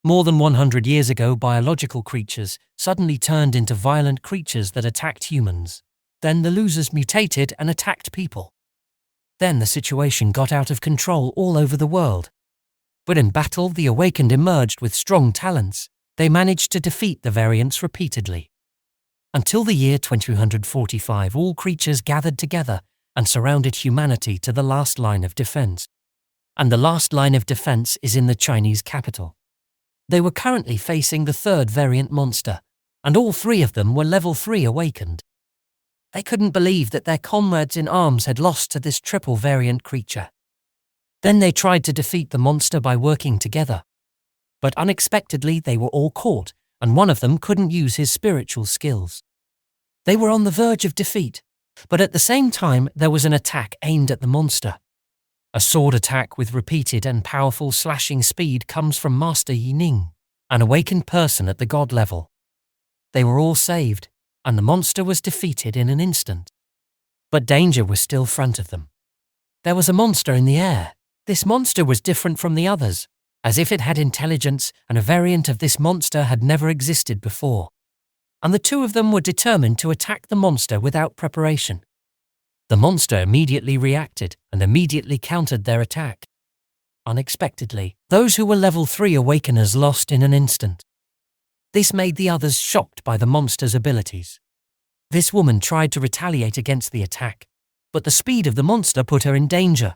More than 100 years ago, biological creatures suddenly turned into violent creatures that attacked humans. Then the losers mutated and attacked people. Then the situation got out of control all over the world. But in battle, the awakened emerged with strong talents. They managed to defeat the variants repeatedly. Until the year 2245, all creatures gathered together and surrounded humanity to the last line of defense. And the last line of defense is in the Chinese capital. They were currently facing the third variant monster, and all three of them were level 3 awakened. They couldn't believe that their comrades in arms had lost to this triple variant creature. Then they tried to defeat the monster by working together. But unexpectedly they were all caught, and one of them couldn't use his spiritual skills. They were on the verge of defeat, but at the same time there was an attack aimed at the monster. A sword attack with repeated and powerful slashing speed comes from Master Yining, an awakened person at the god level. They were all saved, and the monster was defeated in an instant. But danger was still front of them. There was a monster in the air. This monster was different from the others, as if it had intelligence, and a variant of this monster had never existed before. And the two of them were determined to attack the monster without preparation. The monster immediately reacted and immediately countered their attack. Unexpectedly, those who were level 3 awakeners lost in an instant. This made the others shocked by the monster's abilities. This woman tried to retaliate against the attack, but the speed of the monster put her in danger,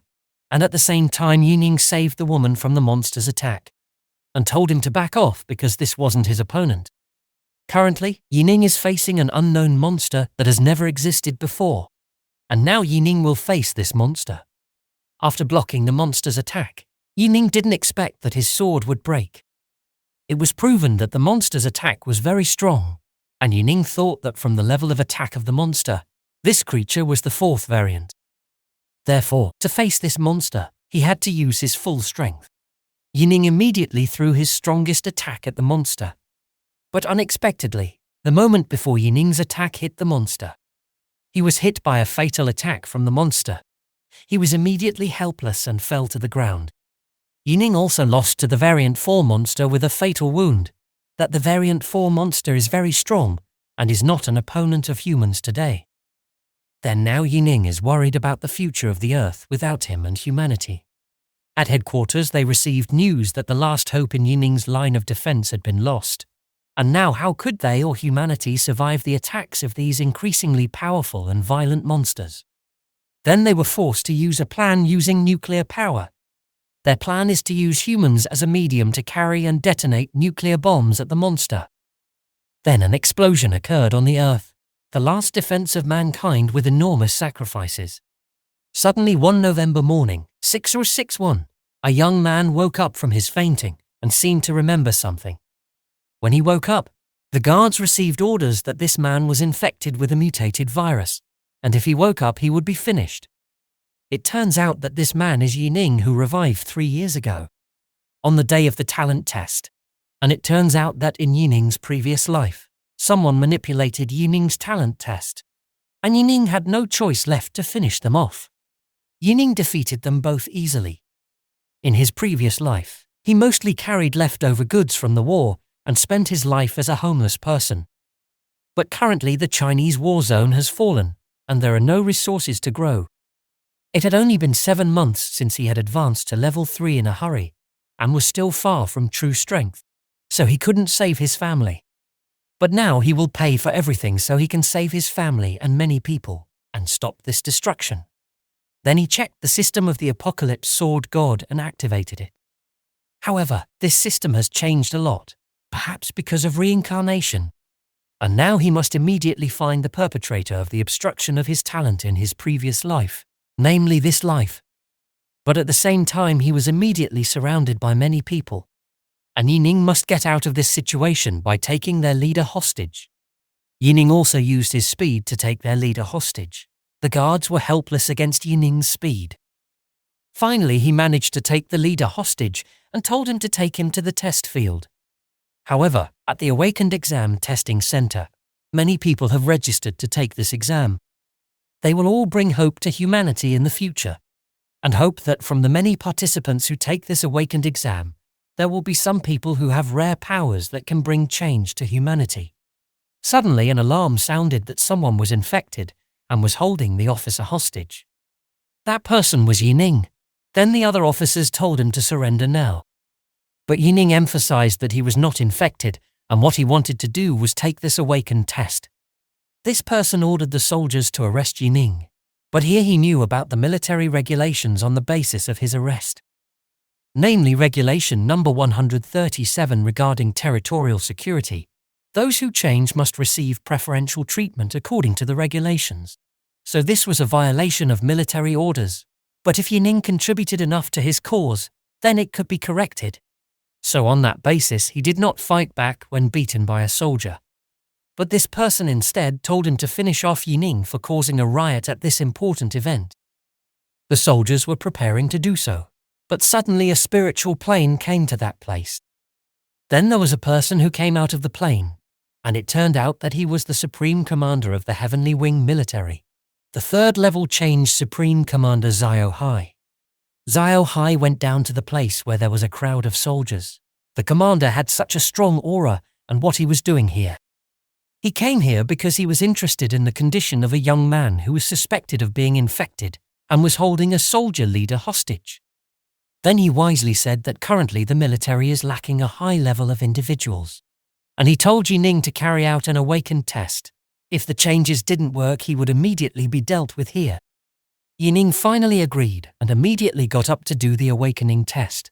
and at the same time Yining saved the woman from the monster's attack, and told him to back off because this wasn't his opponent. Currently, Yining is facing an unknown monster that has never existed before, and now Yining will face this monster. After blocking the monster's attack, Yining didn't expect that his sword would break. It was proven that the monster's attack was very strong, and Yining thought that from the level of attack of the monster, this creature was the 4th variant. Therefore, to face this monster, he had to use his full strength. Yining immediately threw his strongest attack at the monster. But unexpectedly, the moment before Yining's attack hit the monster, he was hit by a fatal attack from the monster. He was immediately helpless and fell to the ground. Yining also lost to the variant 4 monster with a fatal wound. That the variant 4 monster is very strong and is not an opponent of humans today. Then now Yining is worried about the future of the Earth without him and humanity. At headquarters they received news that the last hope in Yining's line of defense had been lost. And now how could they or humanity survive the attacks of these increasingly powerful and violent monsters? Then they were forced to use a plan using nuclear power. Their plan is to use humans as a medium to carry and detonate nuclear bombs at the monster. Then an explosion occurred on the Earth, the last defense of mankind with enormous sacrifices. Suddenly one November morning, 6061, a young man woke up from his fainting and seemed to remember something. When he woke up, the guards received orders that this man was infected with a mutated virus, and if he woke up he would be finished. It turns out that this man is Yining, who revived 3 years ago, on the day of the talent test. And it turns out that in Yining's previous life, someone manipulated Yining's talent test, and Yining had no choice left to finish them off. Yining defeated them both easily. In his previous life, he mostly carried leftover goods from the war and spent his life as a homeless person. But currently the Chinese war zone has fallen, and there are no resources to grow. It had only been 7 months since he had advanced to level 3 in a hurry, and was still far from true strength, so he couldn't save his family. But now he will pay for everything so he can save his family and many people, and stop this destruction. Then he checked the system of the Apocalypse Sword God and activated it. However, this system has changed a lot, perhaps because of reincarnation. And now he must immediately find the perpetrator of the obstruction of his talent in his previous life, namely this life. But at the same time he was immediately surrounded by many people, and Yining must get out of this situation by taking their leader hostage. Yining also used his speed to take their leader hostage. The guards were helpless against Yining's speed. Finally he managed to take the leader hostage and told him to take him to the test field. However, at the Awakened Exam Testing Center, many people have registered to take this exam. They will all bring hope to humanity in the future, and hope that from the many participants who take this awakened exam, there will be some people who have rare powers that can bring change to humanity. Suddenly an alarm sounded that someone was infected and was holding the officer hostage. That person was Yining. Then the other officers told him to surrender now. But Yining emphasized that he was not infected, and what he wanted to do was take this awakened test. This person ordered the soldiers to arrest Yining, but here he knew about the military regulations on the basis of his arrest. Namely Regulation number 137 regarding territorial security. Those who change must receive preferential treatment according to the regulations. So this was a violation of military orders. But if Yining contributed enough to his cause, then it could be corrected. So on that basis, he did not fight back when beaten by a soldier. But this person instead told him to finish off Yining for causing a riot at this important event. The soldiers were preparing to do so, but suddenly a spiritual plane came to that place. Then there was a person who came out of the plane, and it turned out that he was the Supreme Commander of the Heavenly Wing military, the third-level change Supreme Commander Zio Hai. Zio Hai went down to the place where there was a crowd of soldiers. The commander had such a strong aura, and what he was doing here. He came here because he was interested in the condition of a young man who was suspected of being infected and was holding a soldier leader hostage. Then he wisely said that currently the military is lacking a high level of individuals. And he told Yining to carry out an awakened test. If the changes didn't work, he would immediately be dealt with here. Yining finally agreed and immediately got up to do the awakening test.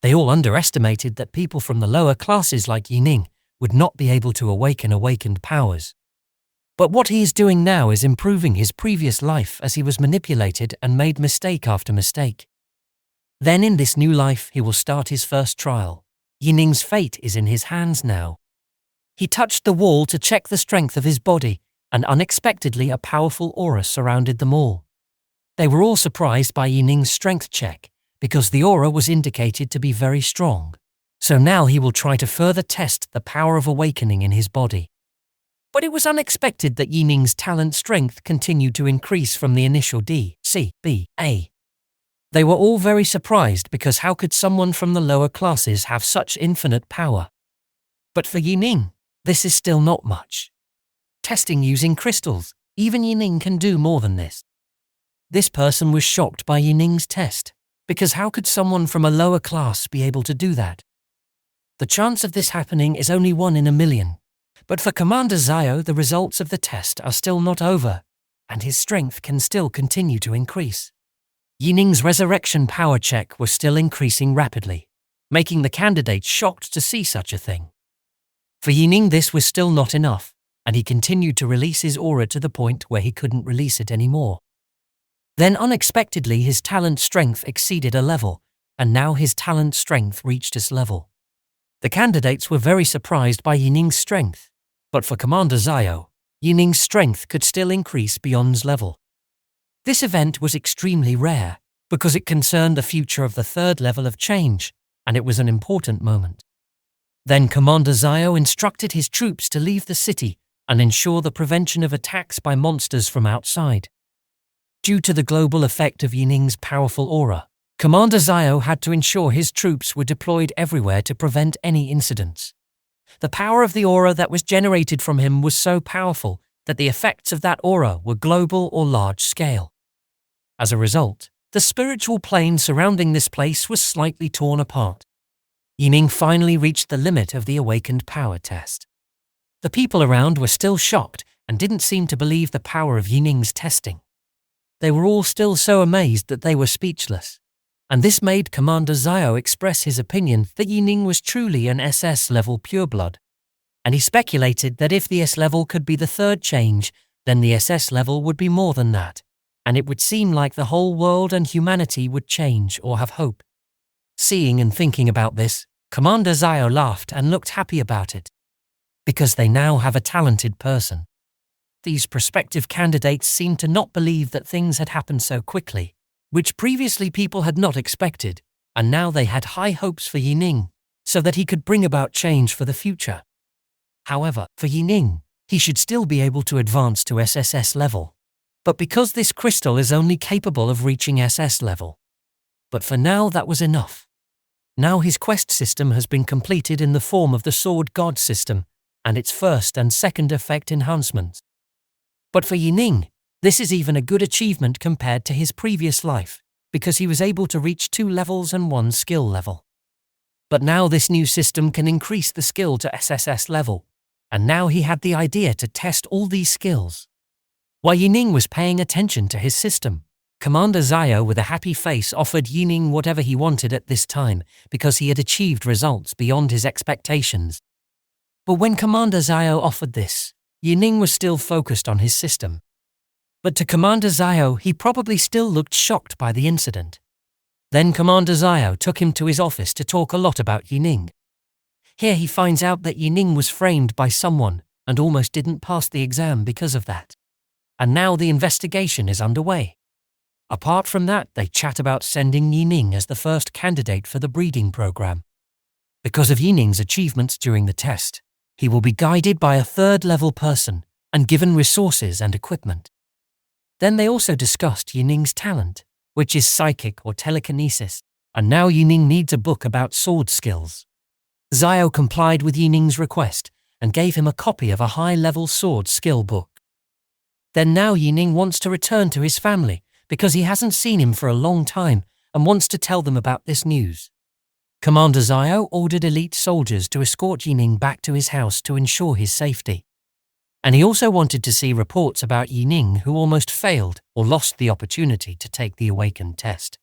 They all underestimated that people from the lower classes like Yining would not be able to awaken awakened powers. But what he is doing now is improving his previous life as he was manipulated and made mistake after mistake. Then in this new life he will start his first trial. Yining's fate is in his hands now. He touched the wall to check the strength of his body, and unexpectedly a powerful aura surrounded them all. They were all surprised by Yining's strength check, because the aura was indicated to be very strong. So now he will try to further test the power of awakening in his body. But it was unexpected that Yining's talent strength continued to increase from the initial D, C, B, A. They were all very surprised because how could someone from the lower classes have such infinite power? But for Yining, this is still not much. Testing using crystals, even Yining can do more than this. This person was shocked by Yining's test, because how could someone from a lower class be able to do that? The chance of this happening is only 1 in a million. But for Commander Zio, the results of the test are still not over, and his strength can still continue to increase. Yining's resurrection power check was still increasing rapidly, making the candidates shocked to see such a thing. For Yining this was still not enough, and he continued to release his aura to the point where he couldn't release it anymore. Then unexpectedly his talent strength exceeded a level, and now his talent strength reached this level. The candidates were very surprised by Yining's strength, but for Commander Zio, Yining's strength could still increase beyond his level. This event was extremely rare, because it concerned the future of the third level of change, and it was an important moment. Then Commander Zio instructed his troops to leave the city and ensure the prevention of attacks by monsters from outside. Due to the global effect of Yining's powerful aura, Commander Zio had to ensure his troops were deployed everywhere to prevent any incidents. The power of the aura that was generated from him was so powerful that the effects of that aura were global or large scale. As a result, the spiritual plane surrounding this place was slightly torn apart. Yining finally reached the limit of the awakened power test. The people around were still shocked and didn't seem to believe the power of Yining's testing. They were all still so amazed that they were speechless. And this made Commander Zio express his opinion that Yining was truly an SS level pureblood. And he speculated that if the S level could be the third change, then the SS level would be more than that, and it would seem like the whole world and humanity would change or have hope. Seeing and thinking about this, Commander Zio laughed and looked happy about it. Because they now have a talented person. These prospective candidates seemed to not believe that things had happened so quickly, which previously people had not expected, and now they had high hopes for Yining, so that he could bring about change for the future. However, for Yining, he should still be able to advance to SSS level. But because this crystal is only capable of reaching SS level. But for now that was enough. Now his quest system has been completed in the form of the Sword God system and its first and second effect enhancements. But for Yining, this is even a good achievement compared to his previous life, because he was able to reach 2 levels and 1 skill level. But now this new system can increase the skill to SSS level, and now he had the idea to test all these skills. While Yining was paying attention to his system, Commander Xiao with a happy face offered Yining whatever he wanted at this time because he had achieved results beyond his expectations. But when Commander Xiao offered this, Yining was still focused on his system. But to Commander Xiao, he probably still looked shocked by the incident. Then Commander Xiao took him to his office to talk a lot about Yining. Here he finds out that Yining was framed by someone and almost didn't pass the exam because of that. And now the investigation is underway. Apart from that, they chat about sending Yining as the first candidate for the breeding program. Because of Yining's achievements during the test, he will be guided by a 3rd-level person and given resources and equipment. Then they also discussed Yining's talent, which is psychic or telekinesis, and now Yining needs a book about sword skills. Xiao complied with Yining's request and gave him a copy of a high-level sword skill book. Then now Yining wants to return to his family because he hasn't seen him for a long time and wants to tell them about this news. Commander Xiao ordered elite soldiers to escort Yining back to his house to ensure his safety. And he also wanted to see reports about Yining who almost failed or lost the opportunity to take the awakened test.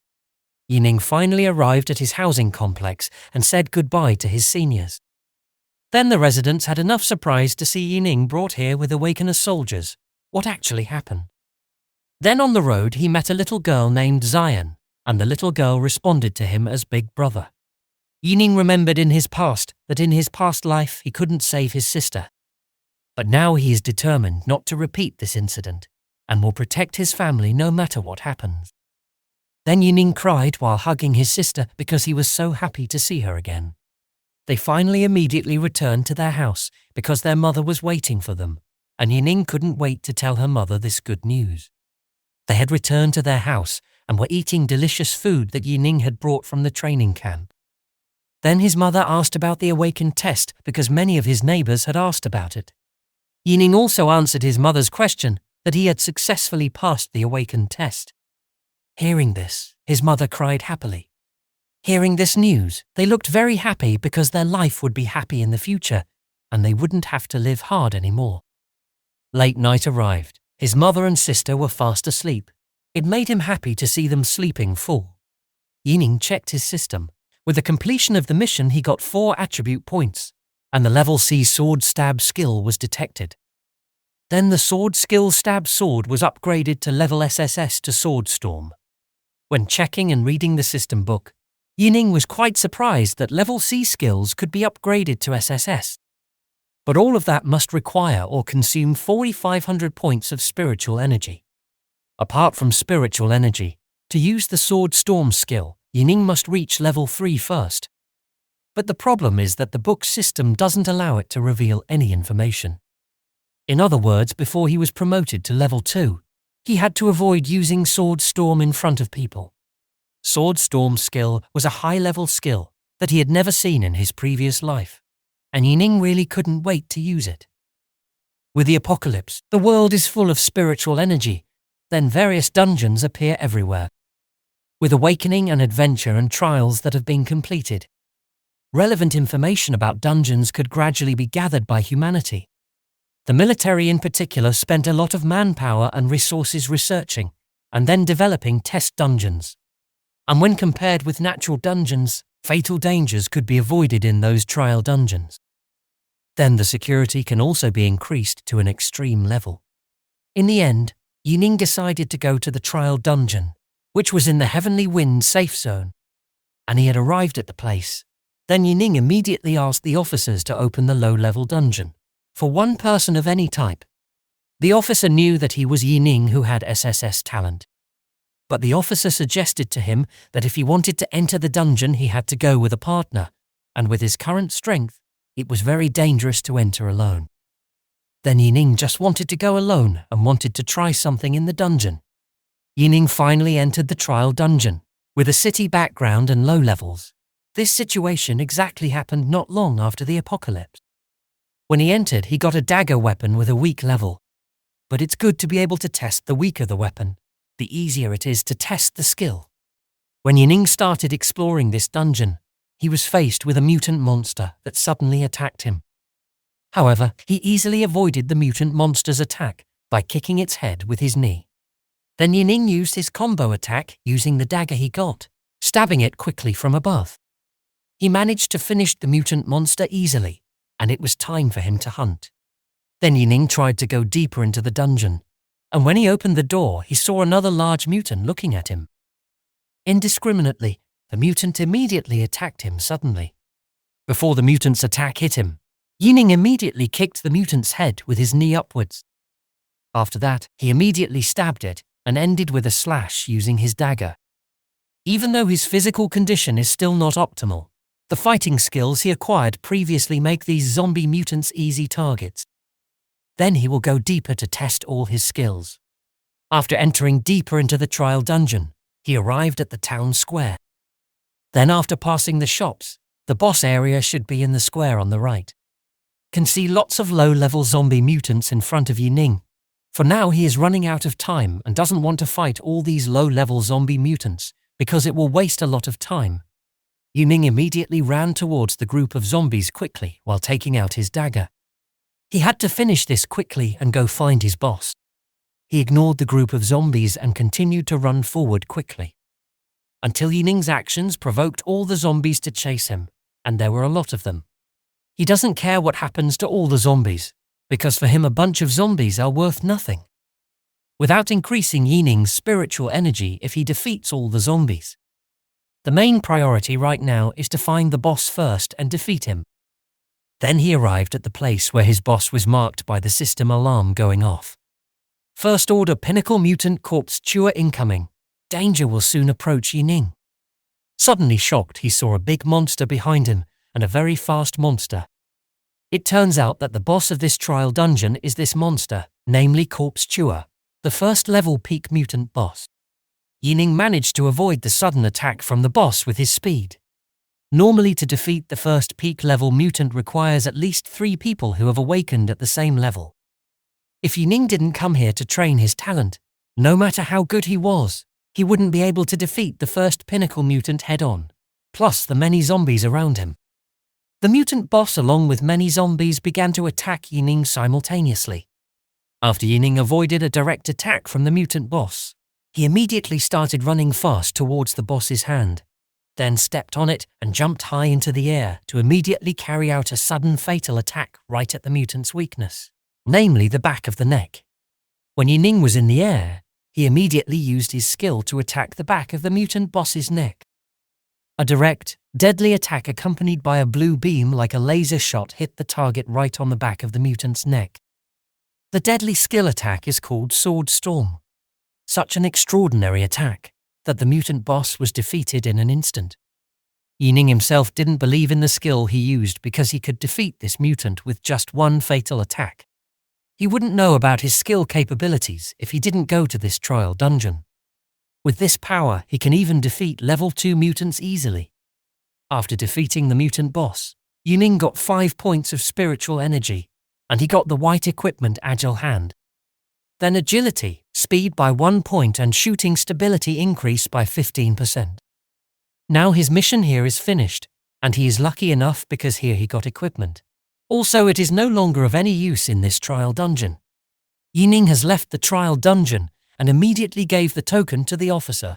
Yining finally arrived at his housing complex and said goodbye to his seniors. Then the residents had enough surprise to see Yining brought here with awakener soldiers. What actually happened? Then on the road he met a little girl named Xian, and the little girl responded to him as Big Brother. Yining remembered in his past that in his past life he couldn't save his sister. But now he is determined not to repeat this incident and will protect his family no matter what happens. Then Yining cried while hugging his sister because he was so happy to see her again. They finally immediately returned to their house because their mother was waiting for them, and Yining couldn't wait to tell her mother this good news. They had returned to their house and were eating delicious food that Yining had brought from the training camp. Then his mother asked about the awakened test because many of his neighbors had asked about it. Yining also answered his mother's question that he had successfully passed the awakened test. Hearing this, his mother cried happily. Hearing this news, they looked very happy because their life would be happy in the future and they wouldn't have to live hard anymore. Late night arrived. His mother and sister were fast asleep. It made him happy to see them sleeping full. Yining checked his system. With the completion of the mission, he got 4 attribute points, and the level C sword stab skill was detected. Then the sword skill stab sword was upgraded to level SSS to sword storm. When checking and reading the system book, Yining was quite surprised that level C skills could be upgraded to SSS. But all of that must require or consume 4,500 points of spiritual energy. Apart from spiritual energy, to use the sword storm skill, Yining must reach level 3 first. But the problem is that the book system doesn't allow it to reveal any information. In other words, before he was promoted to level 2, he had to avoid using sword storm in front of people. Sword storm skill was a high-level skill that he had never seen in his previous life, and Yining really couldn't wait to use it. With the apocalypse, the world is full of spiritual energy, then various dungeons appear everywhere, with awakening and adventure and trials that have been completed. Relevant information about dungeons could gradually be gathered by humanity. The military in particular spent a lot of manpower and resources researching and then developing test dungeons. And when compared with natural dungeons, fatal dangers could be avoided in those trial dungeons. Then the security can also be increased to an extreme level. In the end, Yining decided to go to the trial dungeon, which was in the Heavenly Wind safe zone, and he had arrived at the place. Then Yining immediately asked the officers to open the low-level dungeon for one person of any type. The officer knew that he was Yining who had SSS talent. But the officer suggested to him that if he wanted to enter the dungeon, he had to go with a partner, and with his current strength, it was very dangerous to enter alone. Then Yining just wanted to go alone and wanted to try something in the dungeon. Yining finally entered the trial dungeon, with a city background and low levels. This situation exactly happened not long after the apocalypse. When he entered, he got a dagger weapon with a weak level. But it's good to be able to test the weaker the weapon, the easier it is to test the skill. When Yining started exploring this dungeon, he was faced with a mutant monster that suddenly attacked him. However, he easily avoided the mutant monster's attack by kicking its head with his knee. Then Yining used his combo attack using the dagger he got, stabbing it quickly from above. He managed to finish the mutant monster easily, and it was time for him to hunt. Then Yining tried to go deeper into the dungeon, and when he opened the door, he saw another large mutant looking at him. Indiscriminately, the mutant immediately attacked him suddenly. Before the mutant's attack hit him, Yining immediately kicked the mutant's head with his knee upwards. After that, he immediately stabbed it and ended with a slash using his dagger. Even though his physical condition is still not optimal, the fighting skills he acquired previously make these zombie mutants easy targets. Then he will go deeper to test all his skills. After entering deeper into the trial dungeon, he arrived at the town square. Then after passing the shops, the boss area should be in the square on the right. Can see lots of low-level zombie mutants in front of Yining. For now he is running out of time and doesn't want to fight all these low-level zombie mutants because it will waste a lot of time. Yining immediately ran towards the group of zombies quickly while taking out his dagger. He had to finish this quickly and go find his boss. He ignored the group of zombies and continued to run forward quickly, until Yining's actions provoked all the zombies to chase him, and there were a lot of them. He doesn't care what happens to all the zombies, because for him a bunch of zombies are worth nothing. Without increasing Yining's spiritual energy if he defeats all the zombies. The main priority right now is to find the boss first and defeat him. Then he arrived at the place where his boss was marked by the system alarm going off. First order Pinnacle Mutant Corpse Chewer incoming. Danger will soon approach Yining. Suddenly shocked, he saw a big monster behind him, and a very fast monster. It turns out that the boss of this trial dungeon is this monster, namely Corpse Chewer, the first level peak mutant boss. Yining managed to avoid the sudden attack from the boss with his speed. Normally to defeat the first peak level mutant requires at least 3 people who have awakened at the same level. If Yining didn't come here to train his talent, no matter how good he was, he wouldn't be able to defeat the first pinnacle mutant head-on, plus the many zombies around him. The mutant boss along with many zombies began to attack Yining simultaneously. After Yining avoided a direct attack from the mutant boss, he immediately started running fast towards the boss's hand, then stepped on it and jumped high into the air to immediately carry out a sudden fatal attack right at the mutant's weakness, namely the back of the neck. When Yining was in the air, he immediately used his skill to attack the back of the mutant boss's neck. A direct, deadly attack accompanied by a blue beam like a laser shot hit the target right on the back of the mutant's neck. The deadly skill attack is called Sword Storm. Such an extraordinary attack that the mutant boss was defeated in an instant. Yining himself didn't believe in the skill he used because he could defeat this mutant with just one fatal attack. He wouldn't know about his skill capabilities if he didn't go to this trial dungeon. With this power, he can even defeat level 2 mutants easily. After defeating the mutant boss, Yining got 5 points of spiritual energy, and he got the white equipment Agile Hand. Then agility, speed by 1 point and shooting stability increased by 15%. Now his mission here is finished, and he is lucky enough because here he got equipment. Also, it is no longer of any use in this trial dungeon. Yining has left the trial dungeon and immediately gave the token to the officer.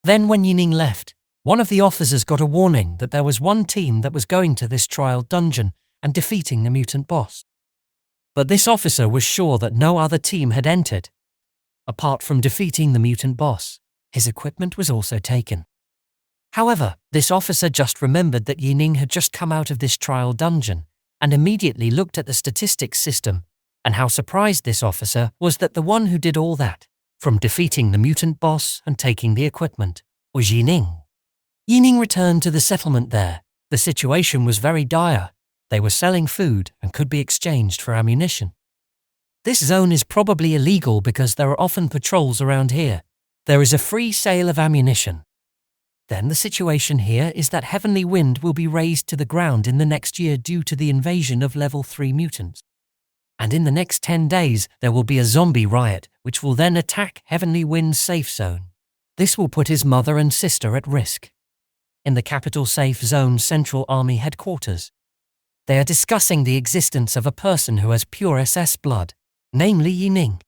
Then when Yining left, one of the officers got a warning that there was one team that was going to this trial dungeon and defeating the mutant boss. But this officer was sure that no other team had entered. Apart from defeating the mutant boss, his equipment was also taken. However, this officer just remembered that Yining had just come out of this trial dungeon and immediately looked at the statistics system, and how surprised this officer was that the one who did all that, from defeating the mutant boss and taking the equipment, was Yining. Yining returned to the settlement there. The situation was very dire. They were selling food and could be exchanged for ammunition. This zone is probably illegal because there are often patrols around here. There is a free sale of ammunition. Then the situation here is that Heavenly Wind will be razed to the ground in the next year due to the invasion of level 3 mutants. And in the next 10 days, there will be a zombie riot, which will then attack Heavenly Wind's safe zone. This will put his mother and sister at risk. In the Capital Safe Zone Central Army Headquarters, they are discussing the existence of a person who has pure SS blood, namely Yining.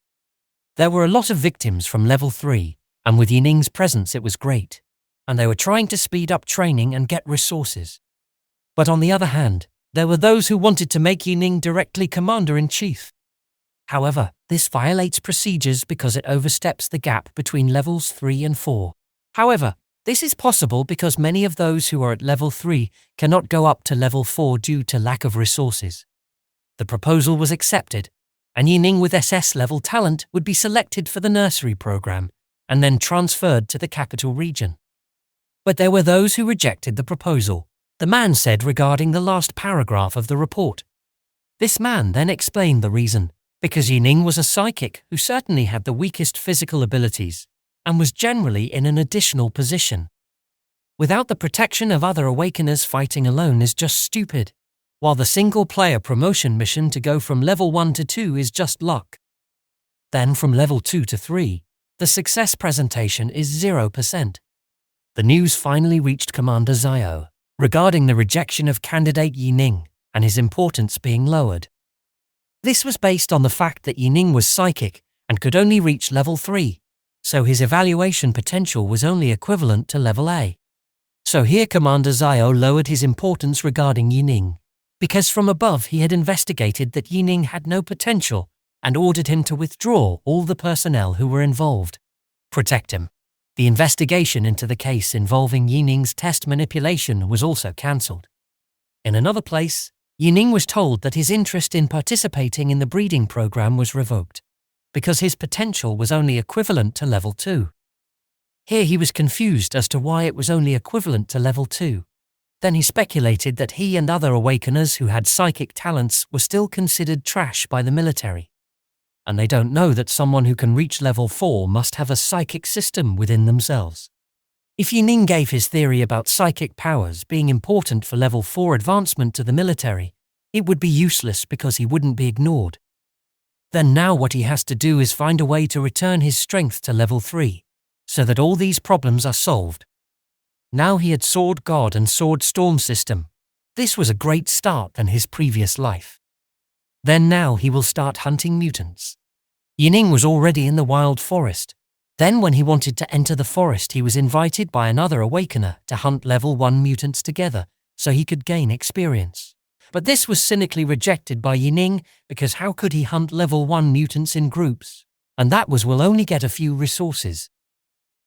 There were a lot of victims from level 3, and with Yining's presence it was great, and they were trying to speed up training and get resources. But on the other hand, there were those who wanted to make Yining directly Commander-in-Chief. However, this violates procedures because it oversteps the gap between levels 3 and 4. However, this is possible because many of those who are at level 3 cannot go up to level 4 due to lack of resources. The proposal was accepted, and Yining with SS level talent would be selected for the nursery program and then transferred to the capital region. But there were those who rejected the proposal, the man said regarding the last paragraph of the report. This man then explained the reason, because Yining was a psychic who certainly had the weakest physical abilities and was generally in an additional position. Without the protection of other awakeners, fighting alone is just stupid, while the single-player promotion mission to go from level 1 to 2 is just luck. Then from level 2 to 3, the success presentation is 0%. The news finally reached Commander Zio regarding the rejection of candidate Yining and his importance being lowered. This was based on the fact that Yining was psychic and could only reach level 3, so his evaluation potential was only equivalent to level A. So here Commander Zio lowered his importance regarding Yining, because from above he had investigated that Yining had no potential and ordered him to withdraw all the personnel who were involved. Protect him. The investigation into the case involving Yining's test manipulation was also cancelled. In another place, Yining was told that his interest in participating in the breeding program was revoked, because his potential was only equivalent to level 2. Here he was confused as to why it was only equivalent to level 2. Then he speculated that he and other awakeners who had psychic talents were still considered trash by the military. And they don't know that someone who can reach level 4 must have a psychic system within themselves. If Yining gave his theory about psychic powers being important for level 4 advancement to the military, it would be useless because he wouldn't be ignored. Then now what he has to do is find a way to return his strength to level 3, so that all these problems are solved. Now he had Sword God and Sword Storm system. This was a great start than his previous life. Then now he will start hunting mutants. Yining was already in the wild forest. Then when he wanted to enter the forest, he was invited by another awakener to hunt level 1 mutants together so he could gain experience. But this was cynically rejected by Yining because how could he hunt level 1 mutants in groups? And that will only get a few resources.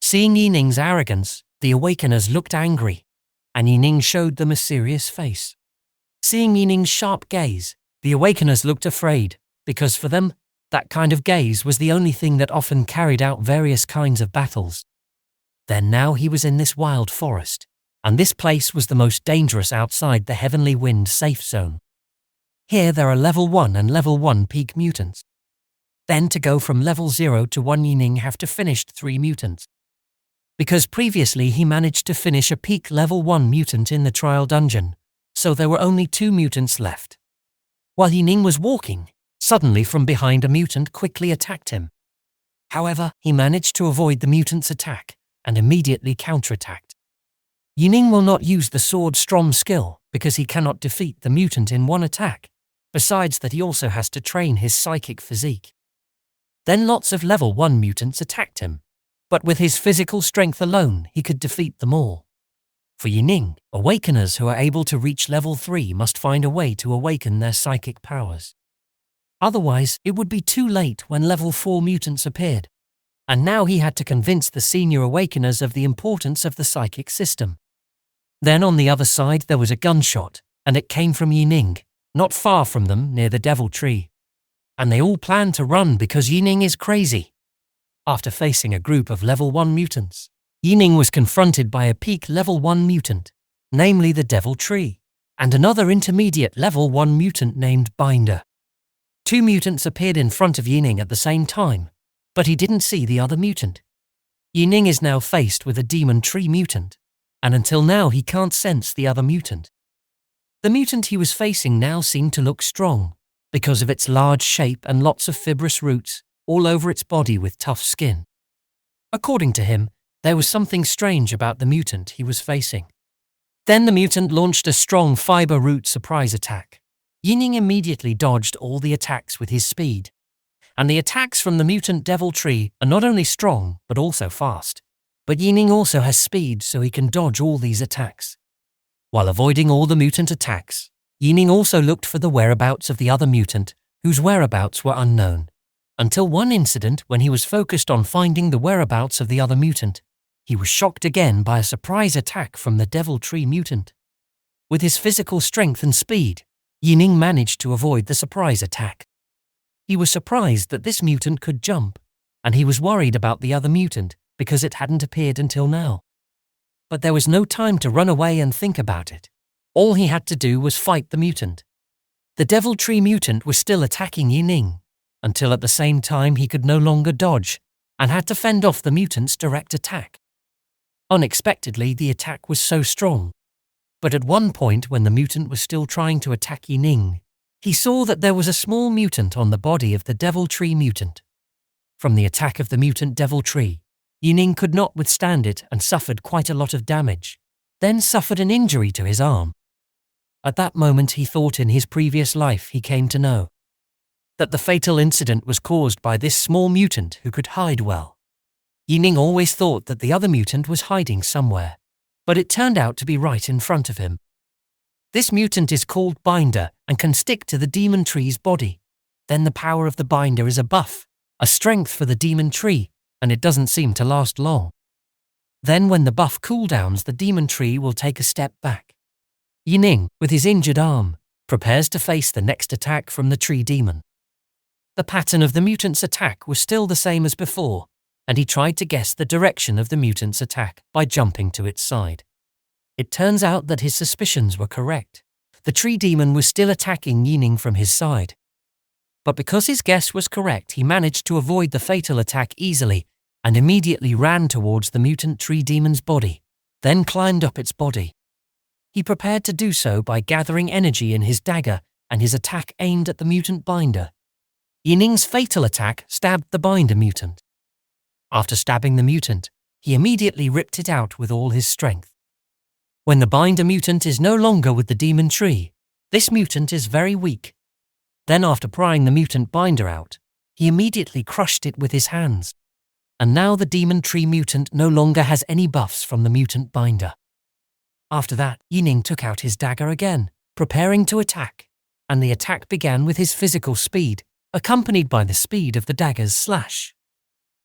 Seeing Yining's arrogance, the awakeners looked angry, and Yining showed them a serious face. Seeing Yining's sharp gaze, the awakeners looked afraid, because for them, that kind of gaze was the only thing that often carried out various kinds of battles. Then now he was in this wild forest, and this place was the most dangerous outside the Heavenly Wind safe zone. Here there are level 1 and level 1 peak mutants. Then to go from level 0 to 1, Yining have to finish 3 mutants. Because previously he managed to finish a peak level 1 mutant in the trial dungeon, so there were only 2 mutants left. While Yining was walking, suddenly from behind a mutant quickly attacked him. However, he managed to avoid the mutant's attack and immediately counterattacked. Yining will not use the Sword Storm skill because he cannot defeat the mutant in one attack, besides that he also has to train his psychic physique. Then lots of level 1 mutants attacked him, but with his physical strength alone he could defeat them all. For Yining, awakeners who are able to reach level 3 must find a way to awaken their psychic powers. Otherwise, it would be too late when level 4 mutants appeared. And now he had to convince the senior awakeners of the importance of the psychic system. Then on the other side there was a gunshot, and it came from Yining, not far from them near the Devil Tree. And they all planned to run because Yining is crazy. After facing a group of level 1 mutants, Yining was confronted by a peak level 1 mutant, namely the Devil Tree, and another intermediate level 1 mutant named Binder. 2 mutants appeared in front of Yining at the same time, but he didn't see the other mutant. Yining is now faced with a Demon Tree mutant, and until now he can't sense the other mutant. The mutant he was facing now seemed to look strong, because of its large shape and lots of fibrous roots all over its body with tough skin. According to him, there was something strange about the mutant he was facing. Then the mutant launched a strong fiber root surprise attack. Yining immediately dodged all the attacks with his speed. And the attacks from the mutant devil tree are not only strong, but also fast. But Yining also has speed, so he can dodge all these attacks. While avoiding all the mutant attacks, Yining also looked for the whereabouts of the other mutant, whose whereabouts were unknown. Until one incident when he was focused on finding the whereabouts of the other mutant, he was shocked again by a surprise attack from the devil tree mutant. With his physical strength and speed, Yining managed to avoid the surprise attack. He was surprised that this mutant could jump, and he was worried about the other mutant because it hadn't appeared until now. But there was no time to run away and think about it. All he had to do was fight the mutant. The devil tree mutant was still attacking Yining, until at the same time he could no longer dodge and had to fend off the mutant's direct attack. Unexpectedly, the attack was so strong. But at one point, when the mutant was still trying to attack Yining, he saw that there was a small mutant on the body of the devil tree mutant. From the attack of the mutant devil tree, Yining could not withstand it and suffered quite a lot of damage, then suffered an injury to his arm. At that moment he thought in his previous life he came to know that the fatal incident was caused by this small mutant who could hide well. Yining always thought that the other mutant was hiding somewhere, but it turned out to be right in front of him. This mutant is called Binder and can stick to the demon tree's body. Then the power of the Binder is a buff, a strength for the demon tree, and it doesn't seem to last long. Then when the buff cooldowns, the demon tree will take a step back. Yining, with his injured arm, prepares to face the next attack from the tree demon. The pattern of the mutant's attack was still the same as before, and he tried to guess the direction of the mutant's attack by jumping to its side. It turns out that his suspicions were correct. The tree demon was still attacking Yining from his side. But because his guess was correct, he managed to avoid the fatal attack easily and immediately ran towards the mutant tree demon's body, then climbed up its body. He prepared to do so by gathering energy in his dagger and his attack aimed at the mutant Binder. Yining's fatal attack stabbed the Binder mutant. After stabbing the mutant, he immediately ripped it out with all his strength. When the Binder mutant is no longer with the demon tree, this mutant is very weak. Then after prying the mutant Binder out, he immediately crushed it with his hands. And now the demon tree mutant no longer has any buffs from the mutant Binder. After that, Yining took out his dagger again, preparing to attack, and the attack began with his physical speed, accompanied by the speed of the dagger's slash.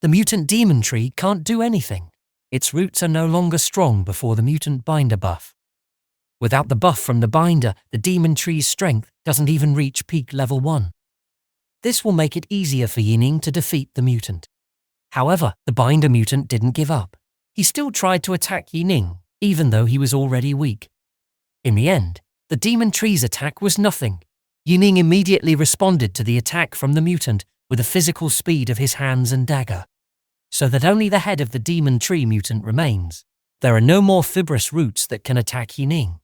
The mutant demon tree can't do anything. Its roots are no longer strong before the mutant Binder buff. Without the buff from the Binder, the demon tree's strength doesn't even reach peak level 1. This will make it easier for Yining to defeat the mutant. However, the Binder mutant didn't give up. He still tried to attack Yining, even though he was already weak. In the end, the demon tree's attack was nothing. Yining immediately responded to the attack from the mutant with the physical speed of his hands and dagger, so that only the head of the demon tree mutant remains. There are no more fibrous roots that can attack Yining.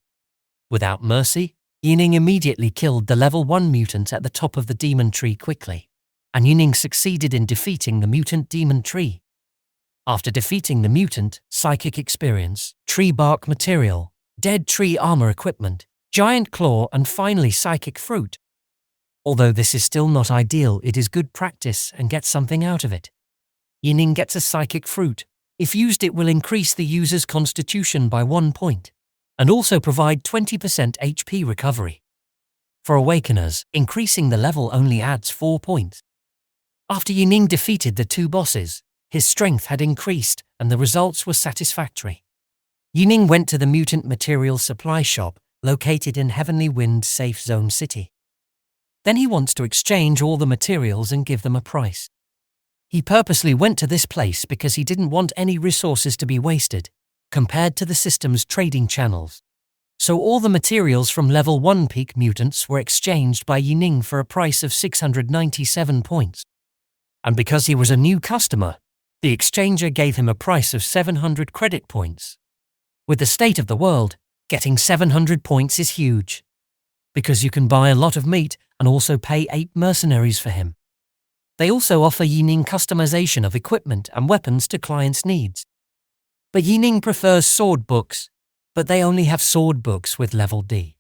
Without mercy, Yining immediately killed the level 1 mutant at the top of the demon tree quickly, and Yining succeeded in defeating the mutant demon tree. After defeating the mutant, psychic experience, tree bark material, dead tree armor equipment, giant claw, and finally psychic fruit. Although this is still not ideal, it is good practice and get something out of it. Yining gets a psychic fruit. If used, it will increase the user's constitution by 1 point, and also provide 20% HP recovery. For Awakeners, increasing the level only adds 4 points. After Yining defeated the 2 bosses, his strength had increased and the results were satisfactory. Yining went to the mutant material supply shop located in Heavenly Wind Safe Zone City. Then he wants to exchange all the materials and give them a price. He purposely went to this place because he didn't want any resources to be wasted, compared to the system's trading channels. So all the materials from level 1 peak mutants were exchanged by Yining for a price of 697 points. And because he was a new customer, the exchanger gave him a price of 700 credit points. With the state of the world, getting 700 points is huge. Because you can buy a lot of meat and also pay 8 mercenaries for him. They also offer Yining customization of equipment and weapons to clients' needs. But Yining prefers sword books, but they only have sword books with level D.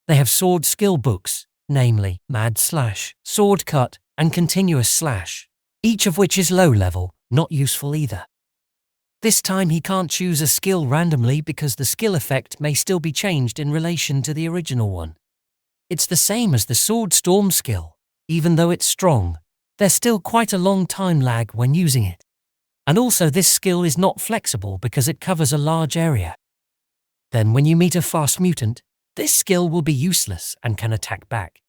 They have sword skill books, namely Mad Slash, Sword Cut, and Continuous Slash, each of which is low level, not useful either. This time he can't choose a skill randomly because the skill effect may still be changed in relation to the original one. It's the same as the Sword Storm skill. Even though it's strong, there's still quite a long time lag when using it. And also this skill is not flexible because it covers a large area. Then when you meet a fast mutant, this skill will be useless and can attack back.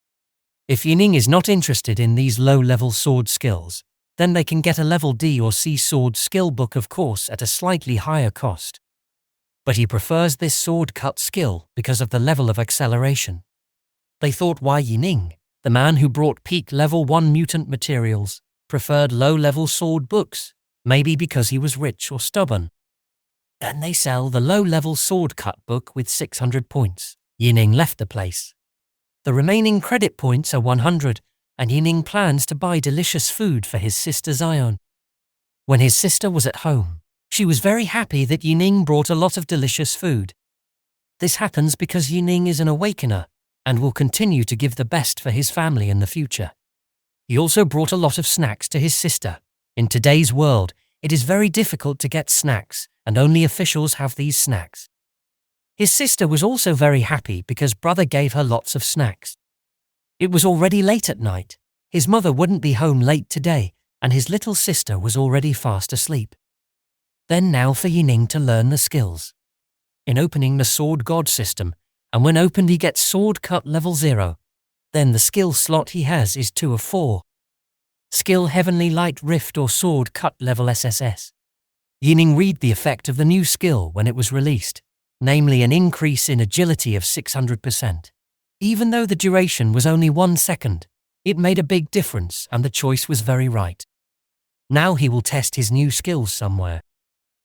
If Yining is not interested in these low-level sword skills, then they can get a level D or C sword skill book, of course, at a slightly higher cost. But he prefers this sword cut skill because of the level of acceleration. They thought why Yining, the man who brought peak level 1 mutant materials, preferred low-level sword books, maybe because he was rich or stubborn. Then they sell the low-level sword cut book with 600 points. Yining left the place. The remaining credit points are 100, and Yining plans to buy delicious food for his sister Zion. When his sister was at home, she was very happy that Yining brought a lot of delicious food. This happens because Yining is an awakener and will continue to give the best for his family in the future. He also brought a lot of snacks to his sister. In today's world, it is very difficult to get snacks, and only officials have these snacks. His sister was also very happy because brother gave her lots of snacks. It was already late at night. His mother wouldn't be home late today, and his little sister was already fast asleep. Then now for Yining to learn the skills. In opening the Sword God system, and when opened he gets Sword Cut level 0. Then the skill slot he has is 2 of 4. Skill Heavenly Light Rift or Sword Cut level SSS. Yining read the effect of the new skill when it was released, namely an increase in agility of 600%. Even though the duration was only 1 second, it made a big difference and the choice was very right. Now he will test his new skills somewhere.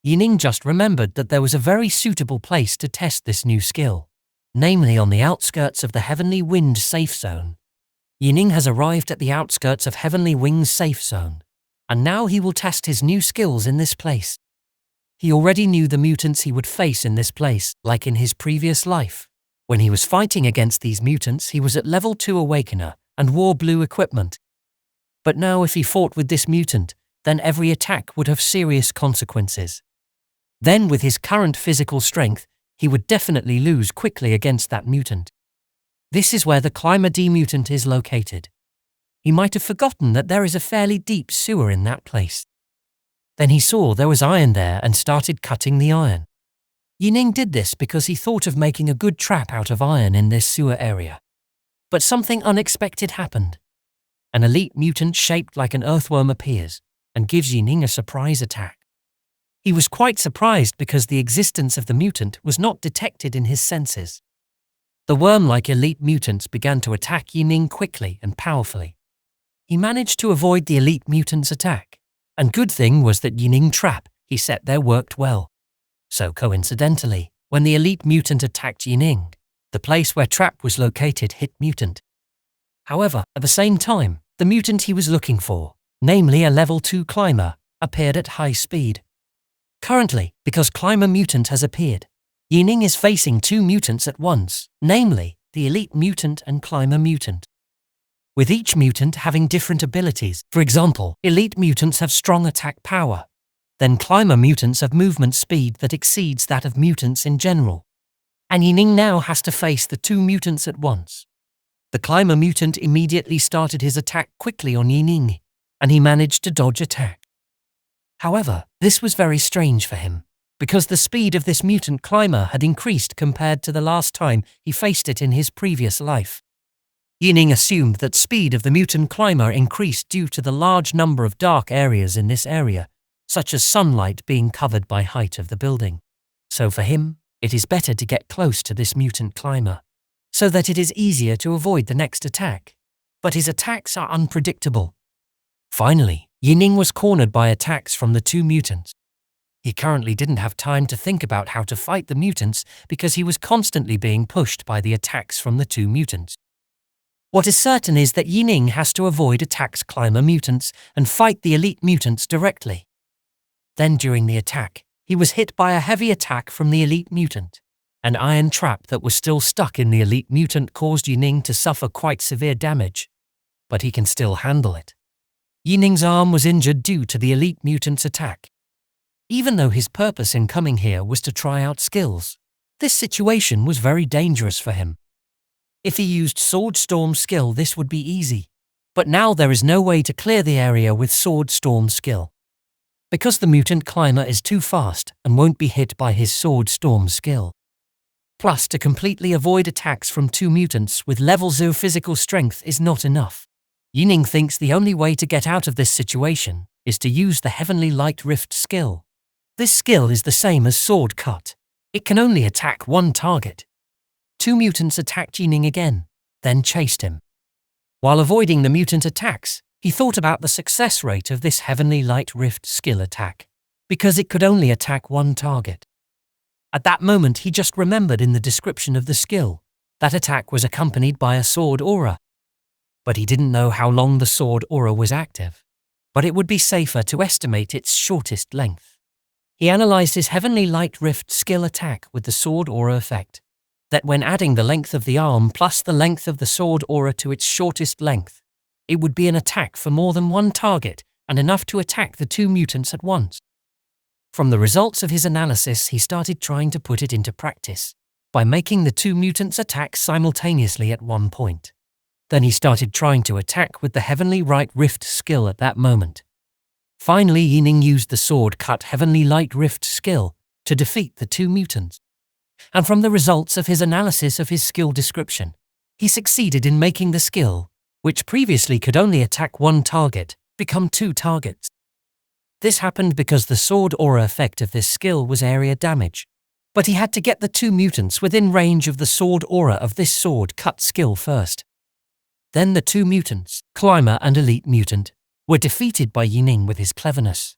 Yining just remembered that there was a very suitable place to test this new skill, namely on the outskirts of the Heavenly Wind safe zone. Yining has arrived at the outskirts of Heavenly Wing's safe zone, and now he will test his new skills in this place. He already knew the mutants he would face in this place, like in his previous life. When he was fighting against these mutants, he was at level 2 Awakener and wore blue equipment. But now if he fought with this mutant, then every attack would have serious consequences. Then with his current physical strength, he would definitely lose quickly against that mutant. This is where the Climber D mutant is located. He might have forgotten that there is a fairly deep sewer in that place. Then he saw there was iron there and started cutting the iron. Yining did this because he thought of making a good trap out of iron in this sewer area. But something unexpected happened. An elite mutant shaped like an earthworm appears and gives Yining a surprise attack. He was quite surprised because the existence of the mutant was not detected in his senses. The worm-like elite mutants began to attack Yining quickly and powerfully. He managed to avoid the elite mutant's attack, and good thing was that Yining trap he set there worked well. So coincidentally, when the elite mutant attacked Yining, the place where trap was located hit mutant. However, at the same time, the mutant he was looking for, namely a level 2 climber, appeared at high speed. Currently, because Climber Mutant has appeared, Yining is facing 2 mutants at once, namely the Elite Mutant and Climber Mutant. With each mutant having different abilities, for example, Elite Mutants have strong attack power, then Climber Mutants have movement speed that exceeds that of mutants in general. And Yining now has to face the 2 mutants at once. The Climber Mutant immediately started his attack quickly on Yining, and he managed to dodge attack. However, this was very strange for him, because the speed of this mutant climber had increased compared to the last time he faced it in his previous life. Yining assumed that speed of the mutant climber increased due to the large number of dark areas in this area, such as sunlight being covered by height of the building. So for him, it is better to get close to this mutant climber, so that it is easier to avoid the next attack. But his attacks are unpredictable. Finally, Yining was cornered by attacks from the 2 mutants. He currently didn't have time to think about how to fight the mutants because he was constantly being pushed by the attacks from the two mutants. What is certain is that Yining has to avoid attacks climber mutants and fight the elite mutants directly. Then during the attack, he was hit by a heavy attack from the elite mutant. An iron trap that was still stuck in the elite mutant caused Yining to suffer quite severe damage, but he can still handle it. Yining's arm was injured due to the elite mutant's attack. Even though his purpose in coming here was to try out skills, this situation was very dangerous for him. If he used Sword Storm skill, this would be easy, but now there is no way to clear the area with Sword Storm skill. Because the mutant climber is too fast and won't be hit by his Sword Storm skill. Plus, to completely avoid attacks from two mutants with level 0 physical strength is not enough. Yining thinks the only way to get out of this situation is to use the Heavenly Light Rift skill. This skill is the same as Sword Cut. It can only attack one target. Two mutants attacked Yining again, then chased him. While avoiding the mutant attacks, he thought about the success rate of this Heavenly Light Rift skill attack, because it could only attack one target. At that moment, he just remembered in the description of the skill, that attack was accompanied by a sword aura. But he didn't know how long the sword aura was active, but it would be safer to estimate its shortest length. He analyzed his Heavenly Light Rift skill attack with the sword aura effect, that when adding the length of the arm plus the length of the sword aura to its shortest length, it would be an attack for more than one target and enough to attack the two mutants at once. From the results of his analysis, he started trying to put it into practice by making the two mutants attack simultaneously at one point. Then he started trying to attack with the Heavenly Light Rift skill at that moment. Finally, Yining used the Sword Cut Heavenly Light Rift skill to defeat the two mutants. And from the results of his analysis of his skill description, he succeeded in making the skill, which previously could only attack one target, become two targets. This happened because the sword aura effect of this skill was area damage, but he had to get the two mutants within range of the sword aura of this sword cut skill first. Then the two mutants, Climber and Elite Mutant, were defeated by Yining with his cleverness.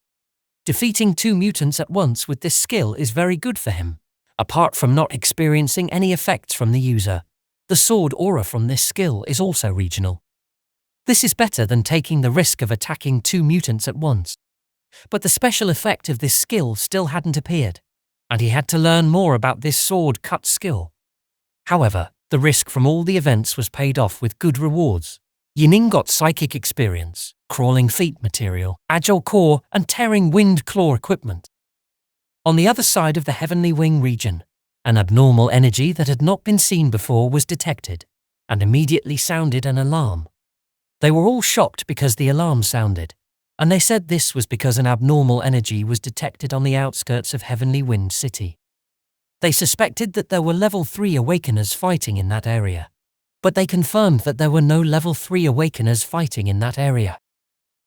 Defeating two mutants at once with this skill is very good for him. Apart from not experiencing any effects from the user, the sword aura from this skill is also regional. This is better than taking the risk of attacking two mutants at once. But the special effect of this skill still hadn't appeared, and he had to learn more about this sword cut skill. However, the risk from all the events was paid off with good rewards. Yining got psychic experience, crawling feet material, agile core, and tearing wind claw equipment. On the other side of the Heavenly Wing region, an abnormal energy that had not been seen before was detected, and immediately sounded an alarm. They were all shocked because the alarm sounded, and they said this was because an abnormal energy was detected on the outskirts of Heavenly Wind City. They suspected that there were level 3 Awakeners fighting in that area, but they confirmed that there were no level 3 Awakeners fighting in that area.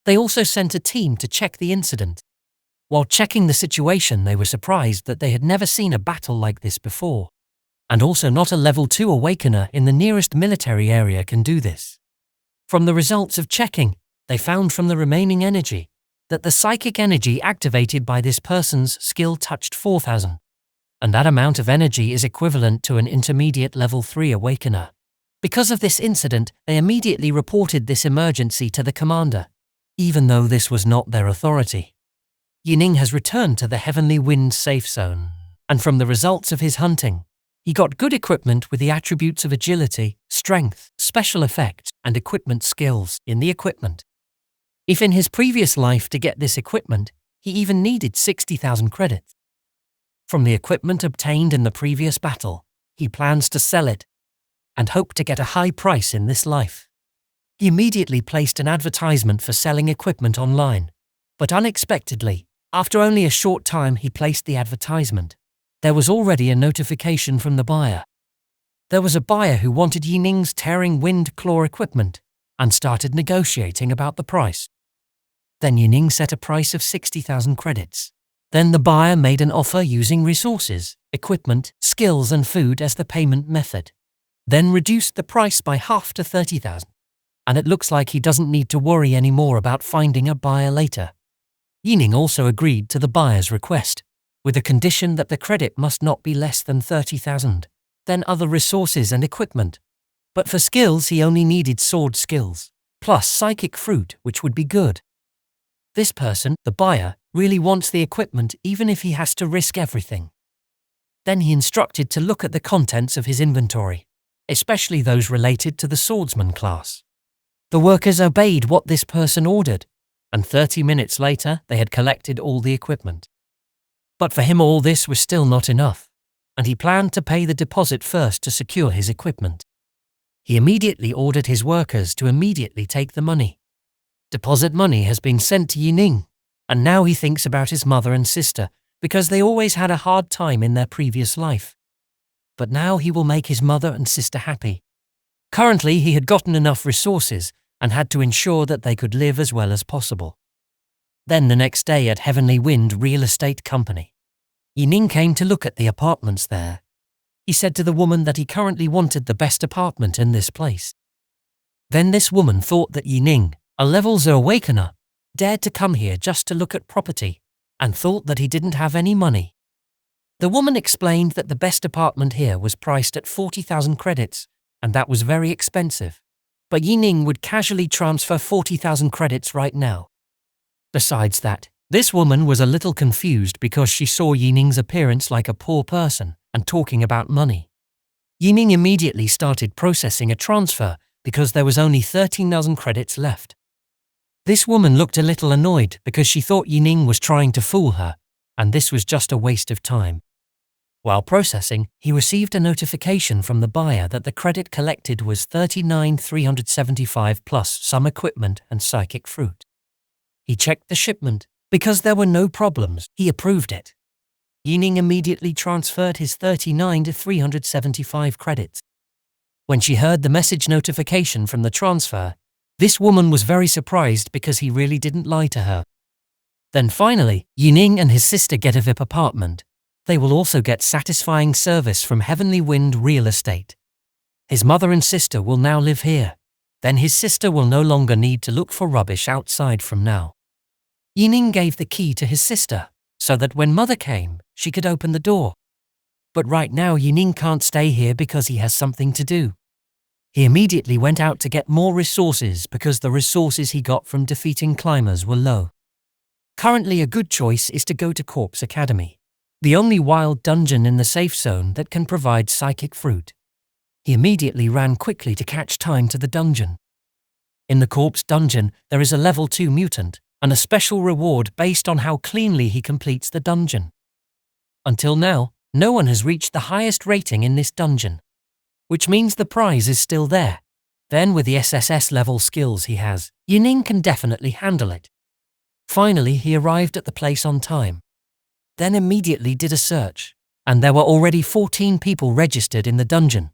They also sent a team to check the incident. While checking the situation, they were surprised that they had never seen a battle like this before, and also not a level 2 Awakener in the nearest military area can do this. From the results of checking, they found from the remaining energy that the psychic energy activated by this person's skill touched 4,000, and that amount of energy is equivalent to an intermediate level 3 Awakener. Because of this incident, they immediately reported this emergency to the commander, even though this was not their authority. Yining has returned to the Heavenly Wind safe zone, and from the results of his hunting, he got good equipment with the attributes of agility, strength, special effects, and equipment skills in the equipment. If in his previous life to get this equipment, he even needed 60,000 credits. From the equipment obtained in the previous battle, he plans to sell it and hope to get a high price in this life. He immediately placed an advertisement for selling equipment online, but unexpectedly, after only a short time he placed the advertisement, there was already a notification from the buyer. There was a buyer who wanted Yining's tearing wind claw equipment and started negotiating about the price. Then Yining set a price of 60,000 credits. Then the buyer made an offer using resources, equipment, skills and food as the payment method. Then reduced the price by half to 30,000. And it looks like he doesn't need to worry anymore about finding a buyer later. Yining also agreed to the buyer's request with a condition that the credit must not be less than 30,000. Then other resources and equipment. But for skills he only needed sword skills, plus psychic fruit, which would be good. This person, the buyer, really wants the equipment even if he has to risk everything. Then he instructed to look at the contents of his inventory, especially those related to the swordsman class. The workers obeyed what this person ordered, and 30 minutes later they had collected all the equipment. But for him all this was still not enough, and he planned to pay the deposit first to secure his equipment. He immediately ordered his workers to immediately take the money. Deposit money has been sent to Yining, and now he thinks about his mother and sister because they always had a hard time in their previous life. But now he will make his mother and sister happy. Currently he had gotten enough resources and had to ensure that they could live as well as possible. Then the next day at Heavenly Wind Real Estate Company, Yining came to look at the apartments there. He said to the woman that he currently wanted the best apartment in this place. Then this woman thought that Yining, a level 0 awakener, dared to come here just to look at property, and thought that he didn't have any money. The woman explained that the best apartment here was priced at 40,000 credits, and that was very expensive. But Yining would casually transfer 40,000 credits right now. Besides that, this woman was a little confused because she saw Yining's appearance like a poor person and talking about money. Yining immediately started processing a transfer because there was only 13,000 credits left. This woman looked a little annoyed because she thought Yining was trying to fool her, and this was just a waste of time. While processing, he received a notification from the buyer that the credit collected was 39,375 plus some equipment and psychic fruit. He checked the shipment. Because there were no problems, he approved it. Yining immediately transferred his 39,375 credits. When she heard the message notification from the transfer, this woman was very surprised because he really didn't lie to her. Then finally, Yining and his sister get a VIP apartment. They will also get satisfying service from Heavenly Wind Real Estate. His mother and sister will now live here. Then his sister will no longer need to look for rubbish outside from now. Yining gave the key to his sister, so that when mother came, she could open the door. But right now Yining can't stay here because he has something to do. He immediately went out to get more resources because the resources he got from defeating climbers were low. Currently a good choice is to go to Corpse Academy, the only wild dungeon in the safe zone that can provide psychic fruit. He immediately ran quickly to catch time to the dungeon. In the Corpse dungeon, there is a level 2 mutant, and a special reward based on how cleanly he completes the dungeon. Until now, no one has reached the highest rating in this dungeon, which means the prize is still there. Then with the SSS level skills he has, Yining can definitely handle it. Finally, he arrived at the place on time. Then immediately did a search, and there were already 14 people registered in the dungeon.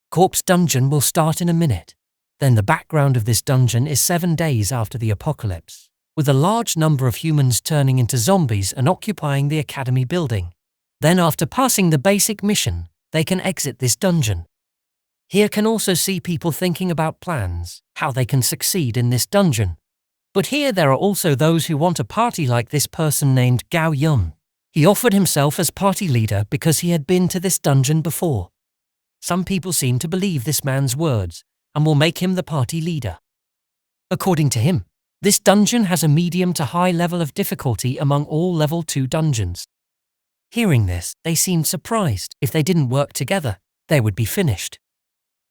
Corpse dungeon will start in a minute. Then the background of this dungeon is 7 days after the apocalypse, with a large number of humans turning into zombies and occupying the academy building. Then after passing the basic mission, they can exit this dungeon. Here can also see people thinking about plans, how they can succeed in this dungeon. But here there are also those who want a party like this person named Gao Yun. He offered himself as party leader because he had been to this dungeon before. Some people seem to believe this man's words and will make him the party leader. According to him, this dungeon has a medium to high level of difficulty among all level 2 dungeons. Hearing this, they seemed surprised. If they didn't work together, they would be finished.